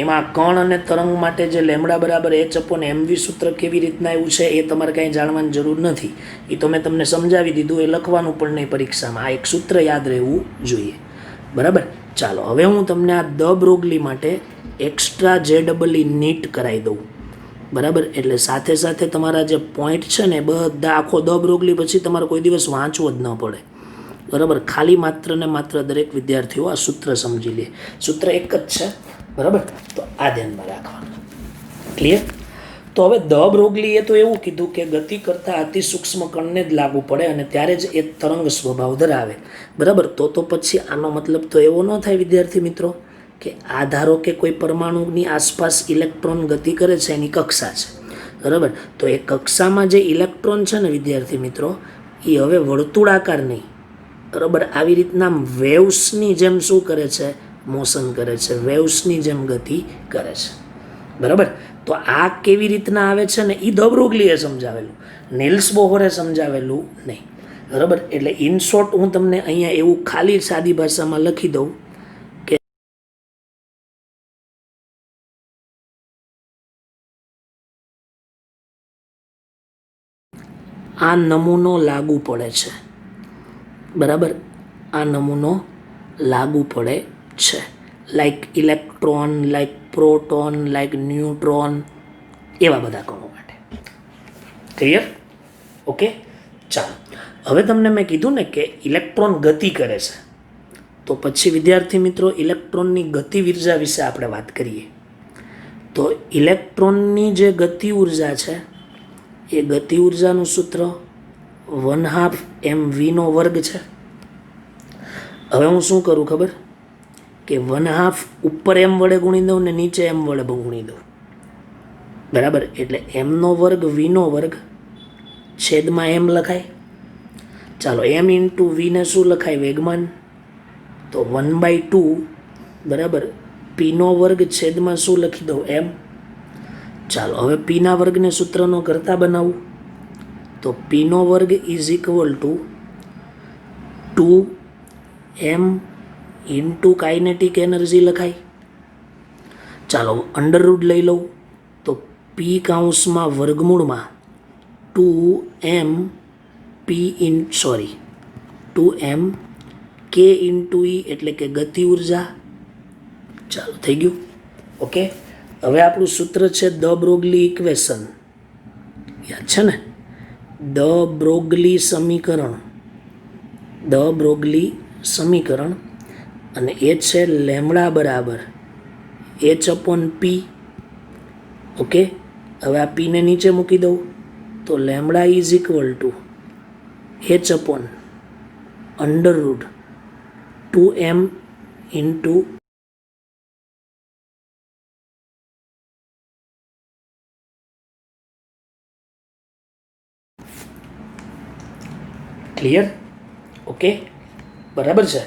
એમાં કણ અને તરંગ માટે જે લેમડા બરાબર h/mv સૂત્ર કેવી રીતના આવ્યું છે એ તમારે કાંઈ જાણવાની જરૂર નથી. એ તો મેં તમને સમજાવી દીધું. એ લખવાનું પણ નહીં પરીક્ષામાં. આ એક સૂત્ર યાદ રહેવું જોઈએ. બરાબર. ચાલો હવે હું તમને આ દ બ્રોગલી માટે એક્સ્ટ્રા JEE નીટ કરાવી દઉં. બરાબર. એટલે સાથે સાથે તમારા જે પોઈન્ટ છે ને બધા આખો દ બ્રોગલી પછી તમારે કોઈ દિવસ વાંચવો જ ન પડે. બરાબર. ખાલી માત્ર ને માત્ર દરેક વિદ્યાર્થીઓ આ સૂત્ર સમજી લે. સૂત્ર એક જ છે. બરાબર. તો આ ધ્યાનમાં રાખવાનું. ક્લિયર? તો હવે દ બ્રોગલીએ તો એવું કીધું કે ગતિ કરતા અતિ સૂક્ષ્મ કણને જ લાગુ પડે અને ત્યારે જ એ તરંગ સ્વભાવ ધરાવે. બરાબર. તો પછી આનો મતલબ તો એવો ન થાય વિદ્યાર્થી મિત્રો કે આ ધારો કે કોઈ પરમાણુની આસપાસ ઇલેક્ટ્રોન ગતિ કરે છે, એની કક્ષા છે. બરાબર. તો એ કક્ષામાં જે ઇલેક્ટ્રોન છે ને વિદ્યાર્થી મિત્રો એ હવે વર્તુળાકાર નહીં, બરાબર, આવી રીતના વેવ્સની જેમ શું કરે છે? મોશન કરે છે. વેવ્સની જેમ ગતિ કરે છે. બરાબર. તો આ કેવી રીતના આવે છે ને એ દ બ્રોગલીએ સમજાવેલું, નિલ્સ બોહરે સમજાવેલું નહીં. બરાબર. એટલે ઇન શોર્ટ હું તમને અહીંયા એવું ખાલી સાદી ભાષામાં લખી દઉં કે આ નમૂનો લાગુ પડે છે. બરાબર. આ નમૂનો લાગુ પડે છે. Like electron, like proton, like neutron, એવા બધા કણો માટે. ક્લિયર? ઓકે. ચાલો હવે તમને મેં કીધું ને કે ઇલેક્ટ્રોન ગતિ કરે છે તો પછી વિદ્યાર્થી મિત્રો ઇલેક્ટ્રોનની ગતિ ઉર્જા વિશે આપણે વાત કરીએ. તો ઇલેક્ટ્રોનની જે ગતિ ઉર્જા છે એ ગતિ ઉર્જાનું સૂત્ર 1/2 mv² છે. હવે હું શું કરું ખબર? કે 1/2 ઉપર m વડે ગુણી દઉં ને નીચે m વડે ગુણી દઉં. બરાબર. એટલે m² v² છેદમાં m લખાય. ચાલો m ઇન્ટુ v ને શું લખાય? વેગમાન. તો 1/2 બરાબર p² છેદમાં શું લખી દઉં? m. ચાલો હવે પીના વર્ગને સૂત્રનો કરતા બનાવું તો p² is equal two 2m into kinetic energy લખાય. ચાલો અંડરરૂટ લઈ લઉં તો p કાઉન્સમાં વર્ગમૂળમાં 2m k ઇન્ટુ e એટલે કે ગતિ ઉર્જા. ચાલો થઈ ગયું. ઓકે. હવે આપણું સૂત્ર છે દ બ્રોગલી ઇક્વેશન. યાદ છે ને? દ બ્રોગલી સમીકરણ. અને એ છે લેમડા બરાબર h/p. ઓકે, હવે આ પીને નીચે મૂકી દઉં તો lambda is equal two h/√2m into clear. Okay, બરાબર છે,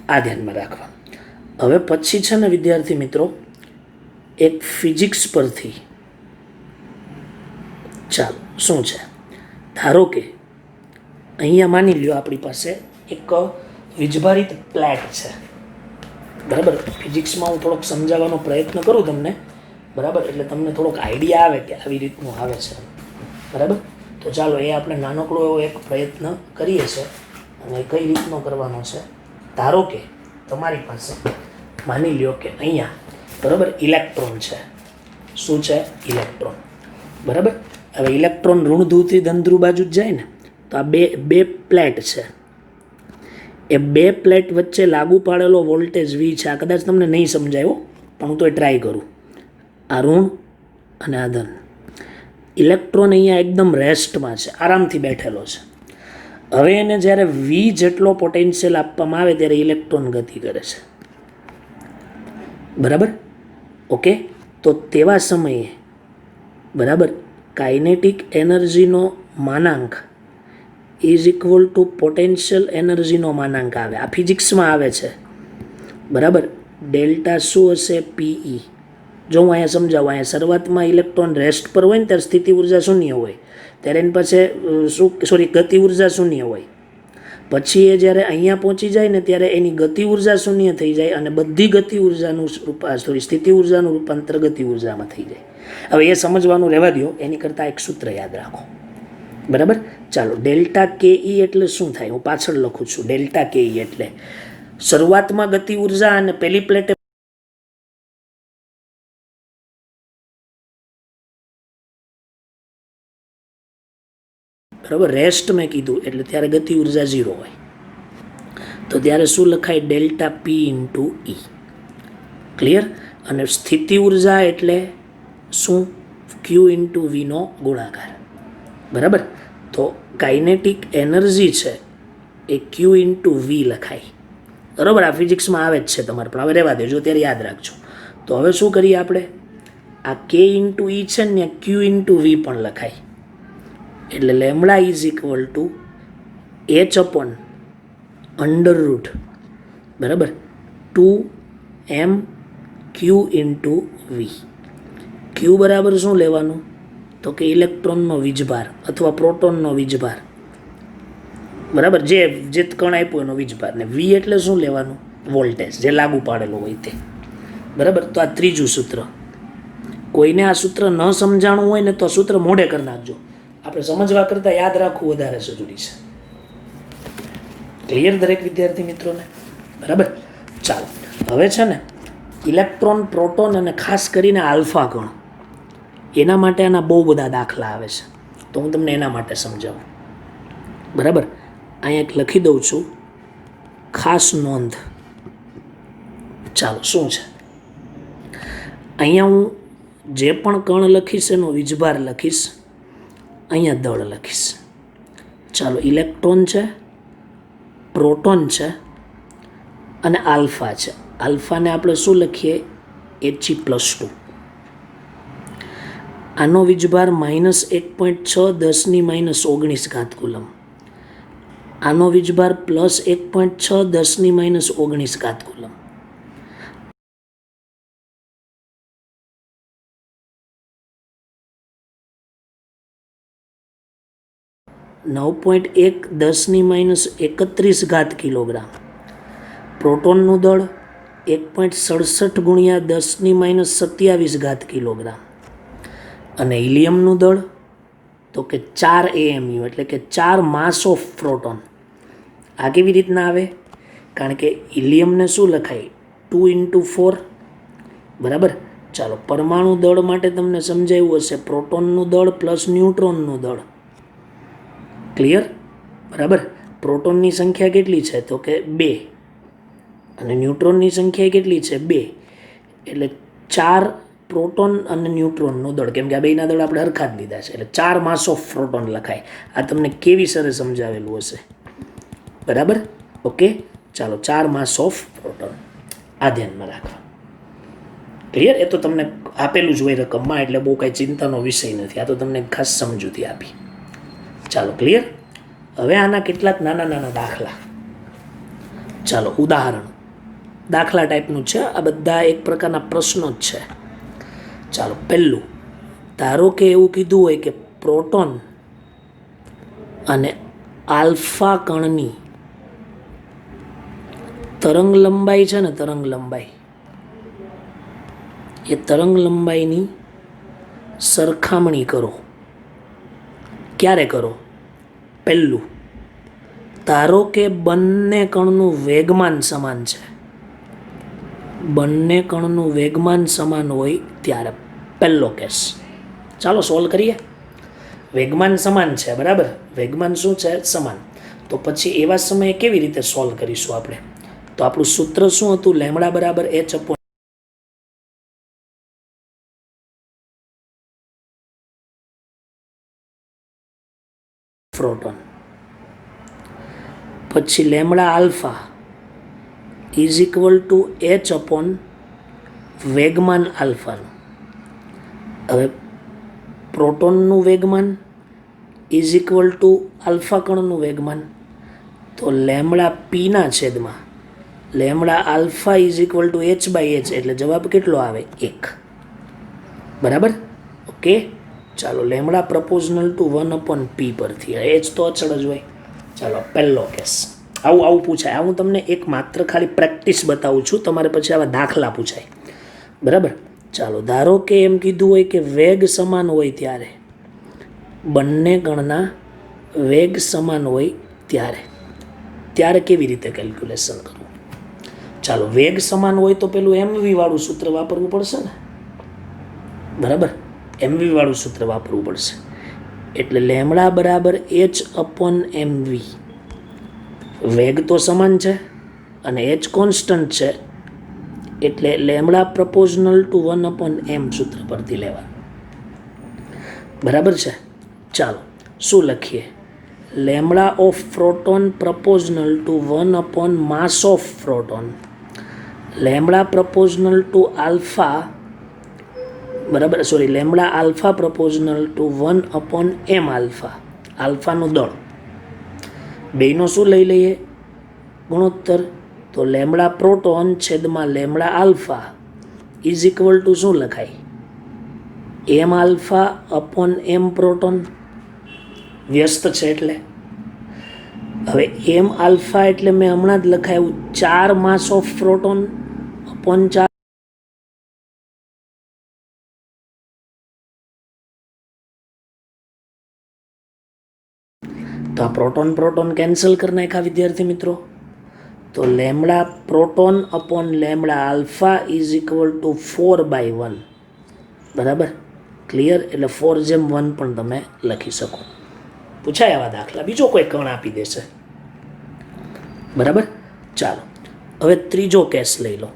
આ ધ્યાનમાં રાખવા. હવે પછી છે ને વિદ્યાર્થી મિત્રો, એક ફિઝિક્સ પરથી ચાલો શું છે, ધારો કે અહીંયા માની લ્યો આપણી પાસે એક વીજભારિત પ્લેટ છે. બરાબર, ફિઝિક્સમાં હું થોડોક સમજાવવાનો પ્રયત્ન કરું તમને. બરાબર, એટલે તમને થોડોક આઈડિયા આવે કે આવી રીતનું આવે છે. બરાબર, તો ચાલો એ આપણે નાનકડો એવો એક પ્રયત્ન કરીએ છીએ. અને કઈ રીતનો કરવાનો છે, ધારો કે તમારી પાસે માની લ્યો કે અહીંયા બરાબર ઇલેક્ટ્રોન છે. શું છે? ઇલેક્ટ્રોન. બરાબર, હવે ઇલેક્ટ્રોન ઋણ ધ્રુવથી ધન ધ્રુવ બાજુ જ જાય ને, તો આ બે પ્લેટ છે. એ બે પ્લેટ વચ્ચે લાગુ પાડેલો વોલ્ટેજ V છે. આ કદાચ તમને નહીં સમજાયો, પણ હું તો ટ્રાય કરું. આ ઋણ અને આ ધન. ઇલેક્ટ્રોન અહીંયા એકદમ રેસ્ટમાં છે, આરામથી બેઠેલો છે. હવે એને જ્યારે V જેટલો પોટેન્શિયલ આપવામાં આવે ત્યારે ઇલેક્ટ્રોન ગતિ કરે છે. બરાબર, ઓકે. તો તેવા સમયે બરાબર કાઇનેટિક એનર્જીનો માનાંક ઇઝ ઇક્વલ ટુ પોટેન્શિયલ એનર્જીનો માનાંક આવે. આ ફિઝિક્સમાં આવે છે. બરાબર, ડેલ્ટા શું હશે? PE. જો હું અહીંયા સમજાવું, અહીંયા શરૂઆતમાં ઇલેક્ટ્રોન રેસ્ટ પર હોય ને ત્યારે સ્થિતિ ઉર્જા શૂન્ય હોય, ત્યારે એની પાસે ગતિ ઉર્જા શૂન્ય હોય. પછી એ જ્યારે અહીંયા પહોંચી જાય ને ત્યારે એની ગતિ ઉર્જા શૂન્ય થઈ જાય અને બધી ગતિ ઉર્જાનું સ્થિતિ ઉર્જાનું રૂપાંતર ગતિ ઉર્જામાં થઈ જાય. હવે એ સમજવાનું રહેવા દો, એની કરતાં એક સૂત્ર યાદ રાખો. બરાબર, ચાલો. ડેલ્ટા KE એટલે શું થાય? હું પાછળ લખું છું. ડેલ્ટા KE એટલે શરૂઆતમાં ગતિ ઉર્જા અને પેલી પ્લેટે બરાબર રેસ્ટ મેં કીધું એટલે ત્યારે ગતિ ઉર્જા 0 હોય. તો ત્યારે શું લખાય? Delta P into E. Clear. અને સ્થિતિ ઉર્જા એટલે શું? Q ઇન્ટુ V નો ગુણાકાર. બરાબર, તો કાઇનેટિક એનર્જી છે એ Q ઇન્ટુ V લખાય. બરાબર, આ ફિઝિક્સમાં આવે જ છે તમારે, પણ હવે રહેવા દેજો, ત્યારે યાદ રાખજો. તો હવે શું કરીએ આપણે? આ K ઇન્ટુ E છે ને Q ઇન્ટુ V પણ લખાય. એટલે lambda is equal to h/√, બરાબર 2mq ઇન્ટુ V. Q બરાબર શું લેવાનું? તો કે ઇલેક્ટ્રોનનો વીજભાર અથવા પ્રોટોનનો વીજભાર. બરાબર, જે કણ આપ્યો એનો વીજભાર. ને V એટલે શું લેવાનું? વોલ્ટેજ, જે લાગુ પાડેલો હોય તે. બરાબર, તો આ ત્રીજું સૂત્ર. કોઈને આ સૂત્ર ન સમજાણું હોય ને તો સૂત્ર મોઢે કરી નાખજો. આપણે સમજવા કરતાં યાદ રાખવું વધારે જરૂરી છે. ક્લિયર દરેક વિદ્યાર્થી મિત્રોને? બરાબર, ચાલો. હવે છે ને ઇલેક્ટ્રોન, પ્રોટોન અને ખાસ કરીને આલ્ફા કણ, એના માટે આના બહુ બધા દાખલા આવે છે. તો હું તમને એના માટે સમજાવું. બરાબર, અહીંયા એક લખી દઉં છું, ખાસ નોંધ. ચાલો, શું છે અહીંયા? હું જે પણ કણ લખીશ એનો વીજભાર લખીશ, અહીંયા દળ લખીશ. ચાલો, ઇલેક્ટ્રોન છે, પ્રોટોન છે અને આલ્ફા છે. આલ્ફાને આપણે શું લખીએ? He+2. આનો વીજભાર -1.6 × 10⁻⁹ આનો વીજભાર +1.6 × 10⁻⁹. 9.1 × 10⁻31 કિલોગ્રામ. પ્રોટોનનું દળ 1.67 × 10⁻27 કિલોગ્રામ. અને હિલિયમનું દળ તો કે 4 AMU, એટલે કે 4 માસ ઓફ પ્રોટોન. આ કેવી રીતના આવે? કારણ કે હિલિયમને શું લખાય? 2 × 4. બરાબર, ચાલો. પરમાણુ દળ માટે તમને સમજાયું હશે, પ્રોટોનનું દળ પ્લસ ન્યુટ્રોનનું દળ. ક્લિયર? બરાબર, પ્રોટોનની સંખ્યા કેટલી છે? તો કે 2. અને ન્યુટ્રોનની સંખ્યા કેટલી છે 2, એટલે 4 પ્રોટોન અને ન્યુટ્રોનનું દળ, કેમ કે આ બેના દળ આપણે હરખા જ લીધા છે, એટલે 4 માસ ઓફ પ્રોટોન લખાય. આ તમને કેવી સરસ સમજાવેલું હશે. બરાબર, ઓકે. ચાલો, 4 માસ ઓફ પ્રોટોન, આ ધ્યાનમાં રાખો. ક્લિયર? એ તો તમને આપેલું જ હોય રકમમાં, એટલે બહુ કાંઈ ચિંતાનો વિષય નથી. આ તો તમને ખાસ સમજૂતી આપી. ચાલો, ક્લિયર? હવે આના કેટલાક નાના નાના દાખલા. ચાલો, ઉદાહરણ દાખલા ટાઈપનું છે. આ બધા એક પ્રકારના પ્રશ્નો જ છે. ચાલો, પહેલું, ધારો કે એવું કીધું હોય કે પ્રોટોન અને આલ્ફા કણની તરંગ લંબાઈ છે ને, તરંગ લંબાઈ, એ તરંગ લંબાઈની સરખામણી કરો. ક્યારે કરો? પહેલું, ધારો કે બંને કણનું વેગમાન સમાન છે. બંને કણનું વેગમાન સમાન હોય ત્યારે, પહેલો કેસ. ચાલો સોલ્વ કરીએ. વેગમાન સમાન છે, બરાબર? વેગમાન શું છે? સમાન. તો પછી એવા સમયે કેવી રીતે સોલ્વ કરીશું આપણે? તો આપણું સૂત્ર શું હતું? લેમડા બરાબર h અપોન પ્રોટોન, પછી lambda alpha is equal to h upon વેગમાન આલ્ફાનું. હવે પ્રોટોનનું વેગમાન ઇઝ ઇક્વલ ટુ આલ્ફા કણનું વેગમાન, તો લેમડા પીના છેદમાં lambda alpha is equal two h/h, એટલે જવાબ કેટલો આવે? 1. બરાબર, ઓકે. ચાલો, લેમડા પ્રપોઝનલ ટુ 1/p પરથી, h તો અચળ જ હોય. ચાલો, પહેલો કેસ. આવું પૂછાય. હું તમને એક માત્ર ખાલી પ્રેક્ટિસ બતાવું છું, તમારે પછી આવા દાખલા પૂછાય. બરાબર, ચાલો. ધારો કે એમ કીધું હોય કે વેગ સમાન હોય ત્યારે, બંને કણના વેગ સમાન હોય ત્યારે કેવી રીતે કેલ્ક્યુલેશન કરવું? ચાલો, વેગ સમાન હોય તો પેલું mv વાળું સૂત્ર વાપરવું પડશે ને. બરાબર, mv વાળું સૂત્ર વાપરવું પડશે. એટલે લેમડા બરાબર h અપોન mv. વેગ તો સમાન છે અને h કોન્સ્ટન્ટ છે, એટલે લેમડા પ્રપોઝનલ ટુ 1/m સૂત્ર પરથી લેવાનું. બરાબર છે? ચાલો, શું લખીએ? Lambda of proton proportional to 1 mass of proton. Lambda proportional to alpha, બરાબર, sorry, lambda alpha proportional to 1/m alpha, આલ્ફાનું દળ. બેનો શું લઈ લઈએ? ગુણોત્તર. તો લેમડા પ્રોટોન છેદમાં lambda alpha is equal to શું લખાય? m alpha upon m proton. વ્યસ્ત છે એટલે. હવે m આલ્ફા એટલે મેં હમણાં જ લખાયું 4 માસ ઓફ પ્રોટોન અપોન 4. તો આ પ્રોટોન કેન્સલ કરી નાખ્યા વિદ્યાર્થી મિત્રો. તો lambda proton upon lambda alpha is equal two 4/1. બરાબર, ક્લિયર? એટલે 4/1 પણ તમે લખી શકો. પૂછાય આવા દાખલા. બીજો કોઈ કણ આપી દેશે. બરાબર, ચાલો. હવે ત્રીજો કેસ લઈ લો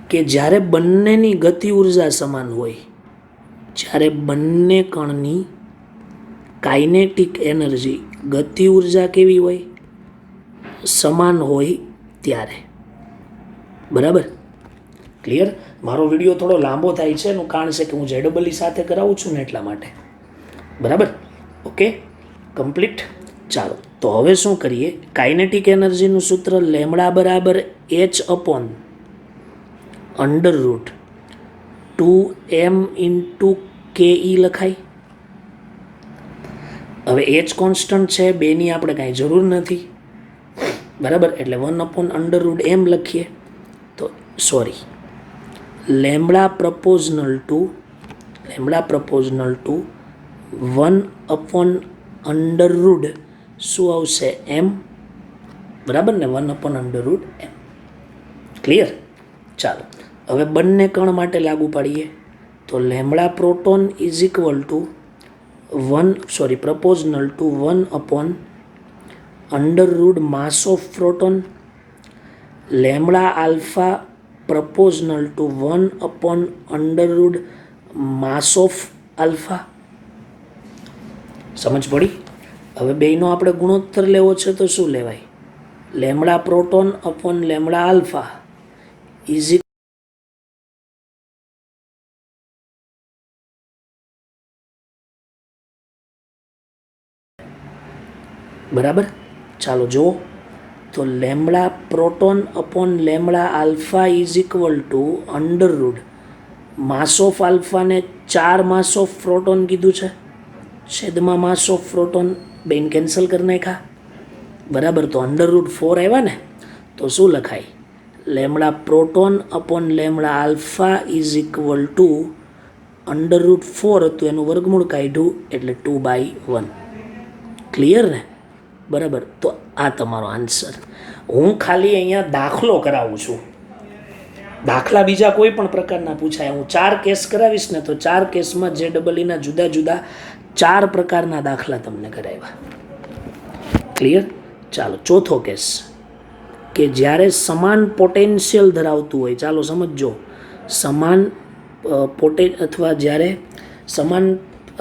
કે જ્યારે બંનેની ગતિ ઉર્જા સમાન હોય, જ્યારે બંને કણની કાઇનેટિક એનર્જી, ગતિ ઉર્જા કેવી હોય? સમાન હોય ત્યારે. બરાબર, ક્લિયર? મારો વિડીયો થોડો લાંબો થાય છે એનું કારણ છે કે હું ZEE સાથે કરાવું છું ને, એટલા માટે. બરાબર, ઓકે, કમ્પ્લીટ. ચાલો, તો હવે શું કરીએ? કાઇનેટિક એનર્જીનું સૂત્ર લેમડા બરાબર h upon √2m into ke લખાય. હવે h કોન્સ્ટન્ટ છે, બેની આપણે કાંઈ જરૂર નથી. બરાબર, એટલે 1/√m લખીએ. તો સોરી, લેમડા પ્રપોઝનલ ટુ 1/√, શું આવશે? m. બરાબર ને, 1/√m. ક્લિયર? ચાલો, હવે બંને કણ માટે લાગુ પાડીએ. તો lambda proton is equal two પ્રપોઝનલ to 1/√, mass of proton. Lambda alpha proportional to 1/√, mass of alpha. સમજ પડી? હવે બેયનો આપણે ગુણોત્તર લેવો છે તો શું લેવાય? Lambda proton upon lambda alpha is બરાબર. ચાલો જુઓ તો lambda proton upon lambda alpha is equal to √ mass of આલ્ફાને 4 માસ ઓફ પ્રોટોન કીધું છે, છેદમાં માસ ઓફ પ્રોટોન, બેન કેન્સલ કરી નાખ્યા. બરાબર. તો √4 આવ્યા ને, તો શું લખાય? Lambda proton upon lambda alpha is equal two √4 હતું, એનું વર્ગમૂળ કાઢ્યું એટલે 2/1. ક્લિયર ને? બરાબર. તો આ તમારો આન્સર. હું ખાલી અહીંયા દાખલો કરાવું છું. દાખલા બીજા કોઈ પણ પ્રકારના પૂછાય. હું 4 કેસ કરાવીશ ને તો 4 કેસમાં JEEના જુદા જુદા 4 પ્રકારના દાખલા તમને કરાવ્યા. ક્લિયર? ચાલો ચોથો કેસ, કે જ્યારે સમાન પોટેન્શિયલ ધરાવતું હોય, ચાલો સમજો, સમાન અથવા જ્યારે સમાન,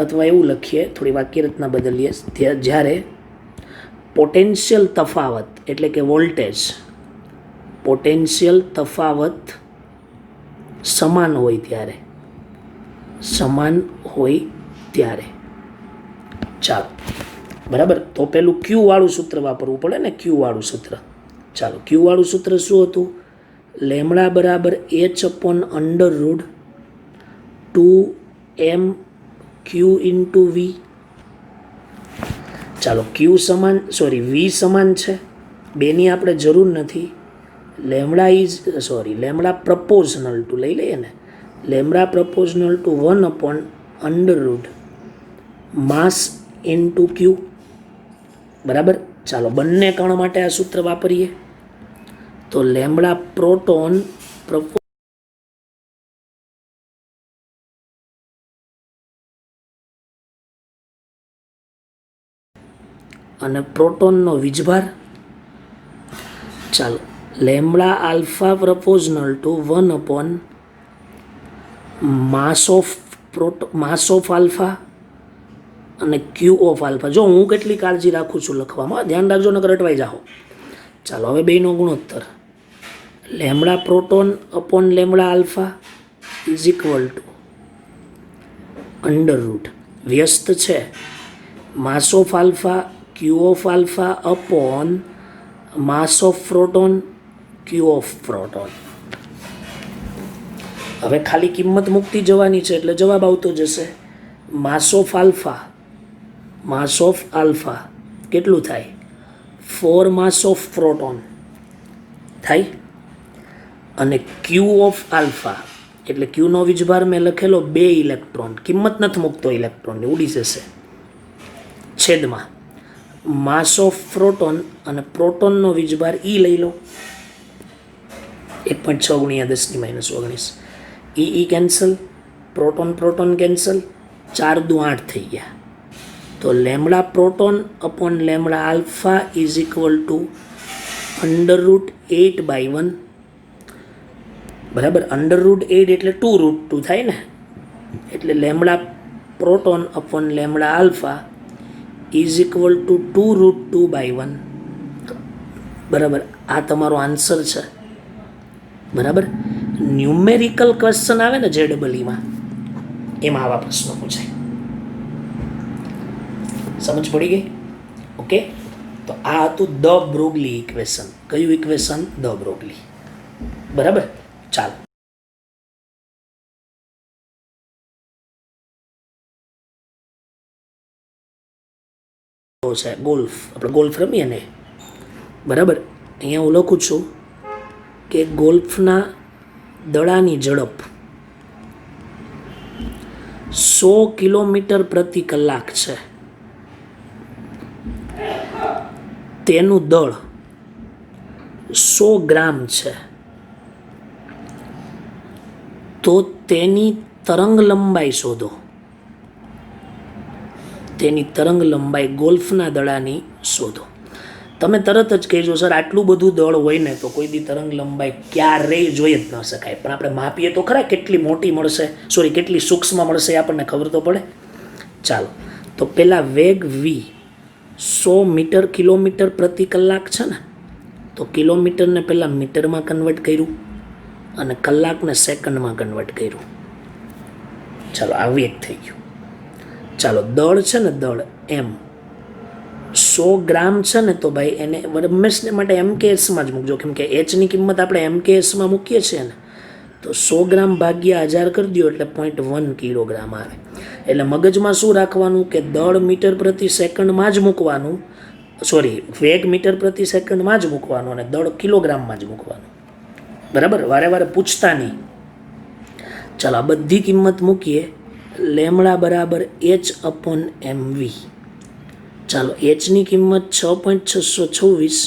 અથવા એવું લખીએ, થોડી વાક્ય રચના બદલીએ, જ્યારે પોટેન્શિયલ તફાવત એટલે કે વોલ્ટેજ, પોટેન્શિયલ તફાવત સમાન હોય ત્યારે, સમાન હોય ત્યારે. ચાલો બરાબર. તો પેલું ક્યુ વાળું સૂત્ર વાપરવું પડે ને, ક્યુ વાળું સૂત્ર. ચાલો ક્યુ વાળું સૂત્ર શું હતું? લેમડા બરાબર h/√2mq * v. ચાલો ક્યુ સમાન, વી સમાન છે, બેની આપણે જરૂર નથી. લેમડા પ્રપોઝનલ ટુ લઈ લઈએ ને, lambda proportional to 1/√, mass into Q. બરાબર. ચાલો બંને કણ માટે આ સૂત્ર વાપરીએ તો લેમડા પ્રોટોન અને પ્રોટોનનો વીજભાર. ચાલો lambda alpha proportional to 1/ mass of alpha અને ક્યુ ઓફ આલ્ફા. જો હું કેટલી કાળજી રાખું છું લખવામાં, ધ્યાન રાખજો નકર અટવાઈ જાઓ. ચાલો હવે બેનો ગુણોત્તર, lambda proton upon lambda alpha is equal to √ વ્યસ્ત છે માસ of alpha Q of alpha upon mass of proton Q of proton. હવે ખાલી કિંમત મૂકતી જવાની છે એટલે જવાબ આવતો જશે. માસ ઓફ આલ્ફા કેટલું થાય? 4 માસ ઓફ પ્રોટોન થાય. અને ક્યુ ઓફ આલ્ફા એટલે ક્યુનો વીજભાર મેં લખેલો 2 ઇલેક્ટ્રોન, કિંમત નથી મૂકતો ઇલેક્ટ્રોનની, ઉડી જશે, છેદમાં માસ ઓફ પ્રોટોન અને પ્રોટોનનો વીજભાર લઈ લો 1.6 × 10⁻19. કેન્સલ, પ્રોટોન કેન્સલ, 4 × 8 થઈ ગયા. તો lambda proton upon lambda alpha is equal two √8/1. બરાબર. √8 એટલે 2√2 થાય ને, એટલે lambda proton upon lambda alpha is equal two 2√2/1. બરાબર. આ તમારો આન્સર છે. બરાબર. ન્યુમેરિકલ ક્વેશ્ચન આવે ને JEEમાં, એમાં આવા પ્રશ્નો પૂછાય. સમજ પડી ગઈ? ઓકે. તો આ હતું ધ બ્રોગલી ઇક્વેશન. કયું ઇક્વેશન? The Broglie. બરાબર. ચાલો છે ગોલ્ફ, આપણે ગોલ્ફ રમીએ ને, બરાબર. અહીંયા હું લખું છું કે ગોલ્ફના દડાની ઝડપ 100 કિલોમીટર/કલાક છે. તેનું દળ 100 ગ્રામ છે. તો તેની તરંગ લંબાઈ શોધો. તેની તરંગ લંબાઈ ગોલ્ફના દડાની શોધો. તમે તરત જ કહેજો સર આટલું બધું દળ હોય ને તો કોઈ દી તરંગ લંબાઈ ક્યારેય જોઈ જ ન શકાય, પણ આપણે માપીએ તો ખરા કેટલી મોટી મળશે, સોરી કેટલી સૂક્ષ્મ મળશે એ આપણને ખબર તો પડે. ચાલો તો પેલા વેગ વી 100 મીટર કિલોમીટર પ્રતિ કલાક છે ને, તો કિલોમીટરને પહેલાં મીટરમાં કન્વર્ટ કર્યું અને કલાકને સેકન્ડમાં કન્વર્ટ કર્યું. ચાલો આ વેગ થઈ ગયું. ચાલો દળ છે ને, દળ એમ 100 ગ્રામ છે ને, તો ભાઈ એને હંમેશને માટે MKSમાં જ મૂકજો, કેમ કે એચની કિંમત આપણે MKSમાં મૂકીએ છીએ ને, તો 100 ગ્રામ ભાગ્યા 1000 કરી દો એટલે 0.1 કિલોગ્રામ આવે. એટલે મગજમાં શું રાખવાનું કે દળ મીટર પ્રતિ સેકન્ડમાં જ મૂકવાનું, સોરી વેગ મીટર પ્રતિ સેકન્ડમાં જ મૂકવાનું અને દળ કિલોગ્રામમાં જ મૂકવાનું. બરાબર, વારે વારે પૂછતા નહીં. ચાલો આ બધી કિંમત મૂકીએ. લેમડા બરાબર H/mv. ચાલો એચની કિંમત 6.626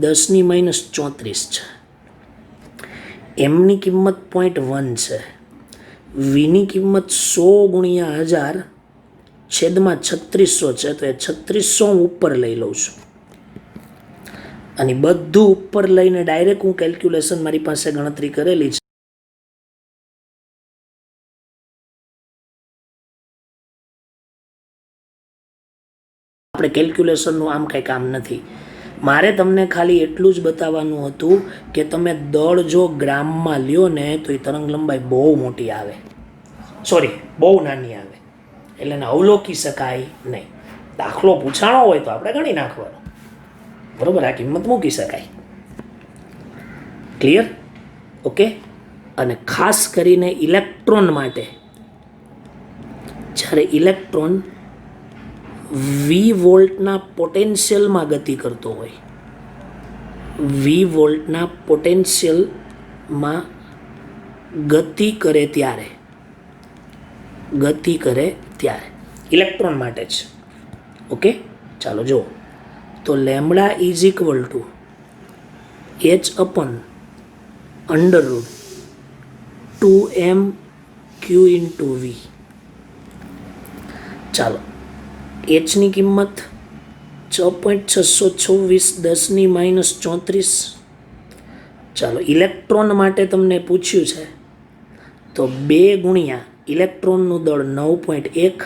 10⁻34 છે. એમની કિંમત 0.1 છે. વીની કિંમત 100 ગુણ્યા 1000 છેદમાં 3600 છે, તો એ 3600 હું ઉપર લઈ લઉં છું. અને બધું ઉપર લઈને ડાયરેક્ટ હું કેલ્ક્યુલેશન મારી પાસે ગણતરી કરેલી છે. આપણે કેલ્ક્યુલેશનનું આમ કંઈ કામ નથી. મારે તમને ખાલી એટલું જ બતાવવાનું હતું કે તમે દળ જો ગ્રામમાં લ્યો ને તો એ તરંગ લંબાઈ બહુ મોટી આવે, સોરી બહુ નાની આવે, એટલે એને અવલોકી શકાય નહીં. દાખલો પૂછાણો હોય તો આપણે ગણી નાખવાનો, બરાબર, આ કિંમત મૂકી શકાય. ક્લિયર? ઓકે. અને ખાસ કરીને ઇલેક્ટ્રોન માટે, જ્યારે ઇલેક્ટ્રોન વી વોલ્ટના પોટેન્શિયલમાં ગતિ કરતો હોય, વી વોલ્ટના પોટેન્શિયલમાં ગતિ કરે ત્યારે ઇલેક્ટ્રોન માટે જ. ઓકે, ચાલો જો તો lambda is equal two H/√2m/q/v. ચાલો એચની કિંમત 6.626 10⁻34. ચાલો ઇલેક્ટ્રોન માટે તમને પૂછ્યું છે તો 2 ગુણ્યા ઇલેક્ટ્રોનનું દળ 9.1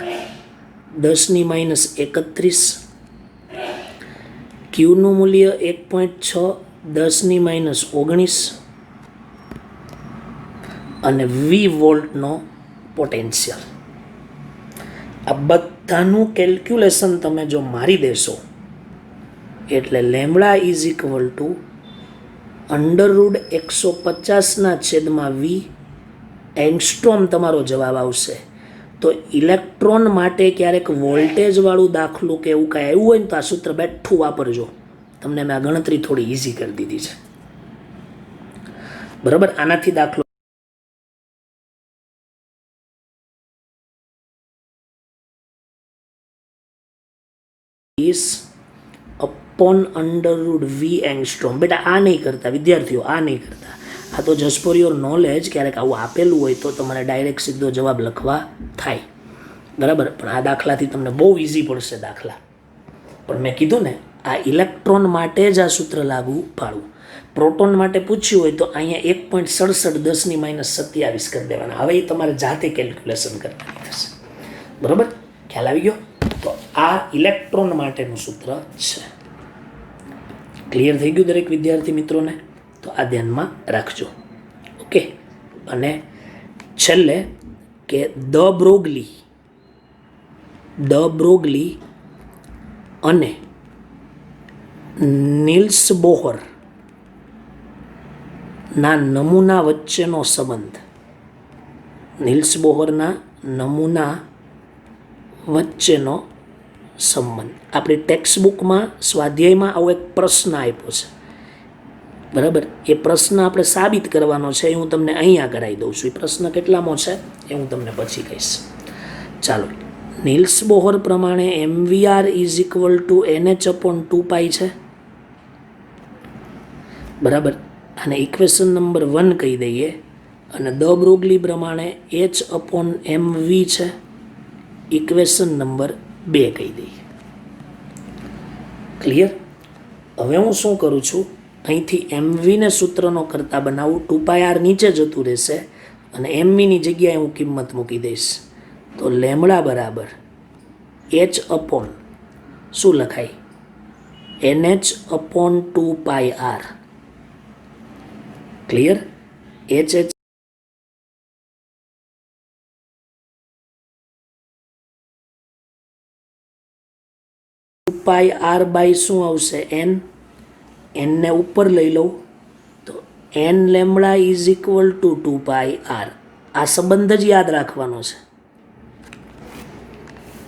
10⁻31, ક્યુનું મૂલ્ય 1.6 10⁻19 અને વી વોલ્ટનો પોટેન્શિયલ. આ બધાનું કેલ્ક્યુલેશન તમે જો મારી દેશો એટલે lambda is equal two √150/v angstrom તમારો જવાબ આવશે. તો ઇલેક્ટ્રોન માટે ક્યારેક વોલ્ટેજવાળું દાખલું કે એવું કાંઈ આવ્યું હોય ને તો આ સૂત્ર બેઠું વાપરજો, તમને મેં આ ગણતરી થોડી ઇઝી કરી દીધી છે. બરાબર, આનાથી દાખલો /√v એંગસ્ટ્રોમ. બેટા આ નહીં કરતા વિદ્યાર્થીઓ, આ નહીં કરતા. આ તો જસ્ટ ફોર યોર નોલેજ, ક્યારેક આવું આપેલું હોય તો તમારે ડાયરેક્ટ સીધો જવાબ લખવા થાય. બરાબર, પણ આ દાખલાથી તમને બહુ ઇઝી પડશે દાખલા. પણ મેં કીધું ને આ ઇલેક્ટ્રોન માટે જ આ સૂત્ર લાગુ પાડવું. પ્રોટોન માટે પૂછ્યું હોય તો અહીંયા 1.67 10⁻27 કરી દેવાના. હવે એ તમારે જાતે કેલ્ક્યુલેશન કરવાની થશે. બરાબર, ખ્યાલ આવી ગયો? તો આ ઇલેક્ટ્રોન માટેનું સૂત્ર છે. ક્લિયર થઈ ગયું દરેક વિદ્યાર્થી મિત્રોને? તો આ ધ્યાનમાં રાખજો. ઓકે. અને છેલ્લે કે દ બ્રોગલી અને નીલ્સ બોહર ના નમૂના વચ્ચેનો સંબંધ, નીલ્સ બોહરના નમૂના વચ્ચેનો સંબંધ આપણી ટેક્સ્ટબુકમાં સ્વાધ્યાયમાં આવો એક પ્રશ્ન આપ્યો છે. બરાબર, એ પ્રશ્ન આપણે સાબિત કરવાનો છે, એ હું તમને અહીંયા કરાવી દઉં છું. એ પ્રશ્ન કેટલામો છે એ હું તમને પછી કહીશ. ચાલો, નીલ્સ બોહર પ્રમાણે MVR is equal two NH/2π છે. બરાબર, અને ઇક્વેશન નંબર 1 કહી દઈએ. અને દ બ્રોગલી પ્રમાણે H/mv છે. ઇક્વેશન નંબર 2 કહી દઈએ. ક્લિયર? હવે હું શું કરું છું, અહીંથી એમવીને સૂત્રનો કરતા બનાવું, 2πr નીચે જતું રહેશે અને એમવીની જગ્યાએ હું કિંમત મૂકી દઈશ. તો લેમડા બરાબર h અપોન શું લખાય, NH/2πr. Clear? h 2πr by શું આવશે, n ને ઉપર લઈ લઉં તો n lambda is equal two 2πr. આ સંબંધ જ યાદ રાખવાનો છે.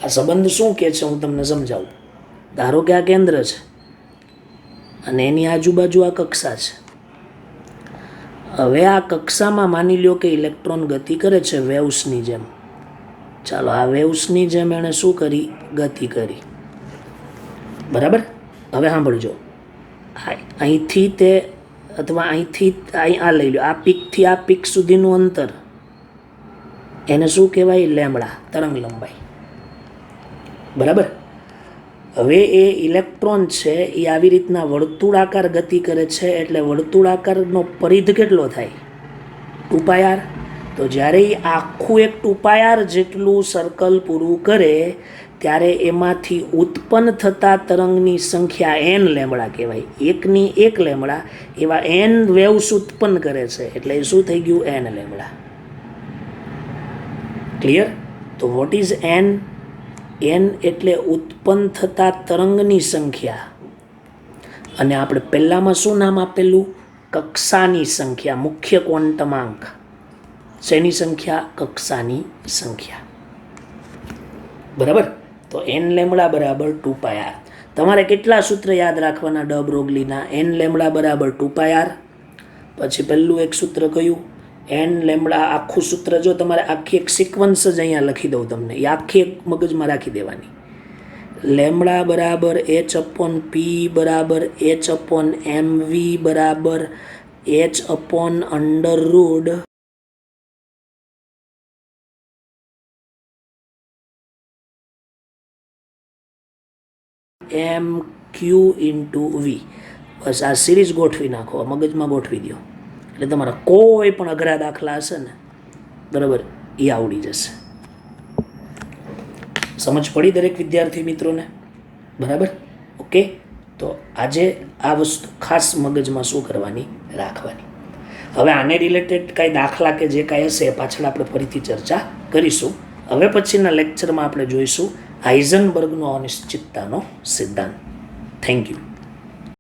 આ સંબંધ શું કહે છે હું તમને સમજાવું. ધારો કે આ કેન્દ્ર છે અને એની આજુબાજુ આ કક્ષા છે. હવે આ કક્ષામાં માની લ્યો કે ઇલેક્ટ્રોન ગતિ કરે છે વેવ્સની જેમ. ચાલો આ વેવ્સની જેમ એણે શું કરી, ગતિ કરી. બરાબર? હવે સાંભળજો, અહીંથી તે અથવા અહીંથી આ લઈ લો, આ પીકથી આ પીક સુધીનું અંતર એને શું કહેવાય, લેમડા, તરંગ લંબાઈ. બરાબર? હવે એ ઇલેક્ટ્રોન છે એ આવી રીતના વર્તુળાકાર ગતિ કરે છે, એટલે વર્તુળાકારનો પરિધ કેટલો થાય, 2πr. તો જ્યારે એ આખું એક 2πr જેટલું સર્કલ પૂરું કરે ત્યારે એમાંથી ઉત્પન્ન થતા તરંગની સંખ્યા n લેમડા કહેવાય. એકની એક લેમડા એવા n વેવ્સ ઉત્પન્ન કરે છે, એટલે એ શું થઈ ગયું, n લેમડા. ક્લિયર? તો વોટ ઇઝ n? n એટલે ઉત્પન્ન થતા તરંગની સંખ્યા, અને આપણે પહેલામાં શું નામ આપેલું, કક્ષાની સંખ્યા, મુખ્ય ક્વોન્ટમાંક. શેની સંખ્યા, કક્ષાની સંખ્યા. બરાબર? તો n લેમડા બરાબર 2πr. તમારે કેટલા સૂત્ર યાદ રાખવાના ડ બ્રોગલીના, n લેમડા બરાબર 2πr. પછી પહેલું એક સૂત્ર કયું, n લેમડા, આખું સૂત્ર જો તમારે આખી એક સિક્વન્સ જ અહીંયા લખી દઉં તમને, એ આખી એક મગજમાં રાખી દેવાની. લેમડા બરાબર h/p બરાબર h/mv બરાબર h/√. mq into v. બસ આ સિરીઝ ગોઠવી નાખો, મગજમાં ગોઠવી દો, એટલે તમારા કોઈ પણ અઘરા દાખલા હશે ને, બરાબર, એ આવડી જશે. સમજ પડી દરેક વિદ્યાર્થી મિત્રોને? બરાબર? ઓકે. તો આજે આ વસ્તુ ખાસ મગજમાં શું કરવાની, રાખવાની. હવે આને રિલેટેડ કાંઈ દાખલા કે જે કાંઈ હશે પાછળ આપણે ફરીથી ચર્ચા કરીશું. હવે પછીના લેક્ચરમાં આપણે જોઈશું હાઇઝનબર્ગનો અનિશ્ચિતતાનો સિદ્ધાંત. Thank you.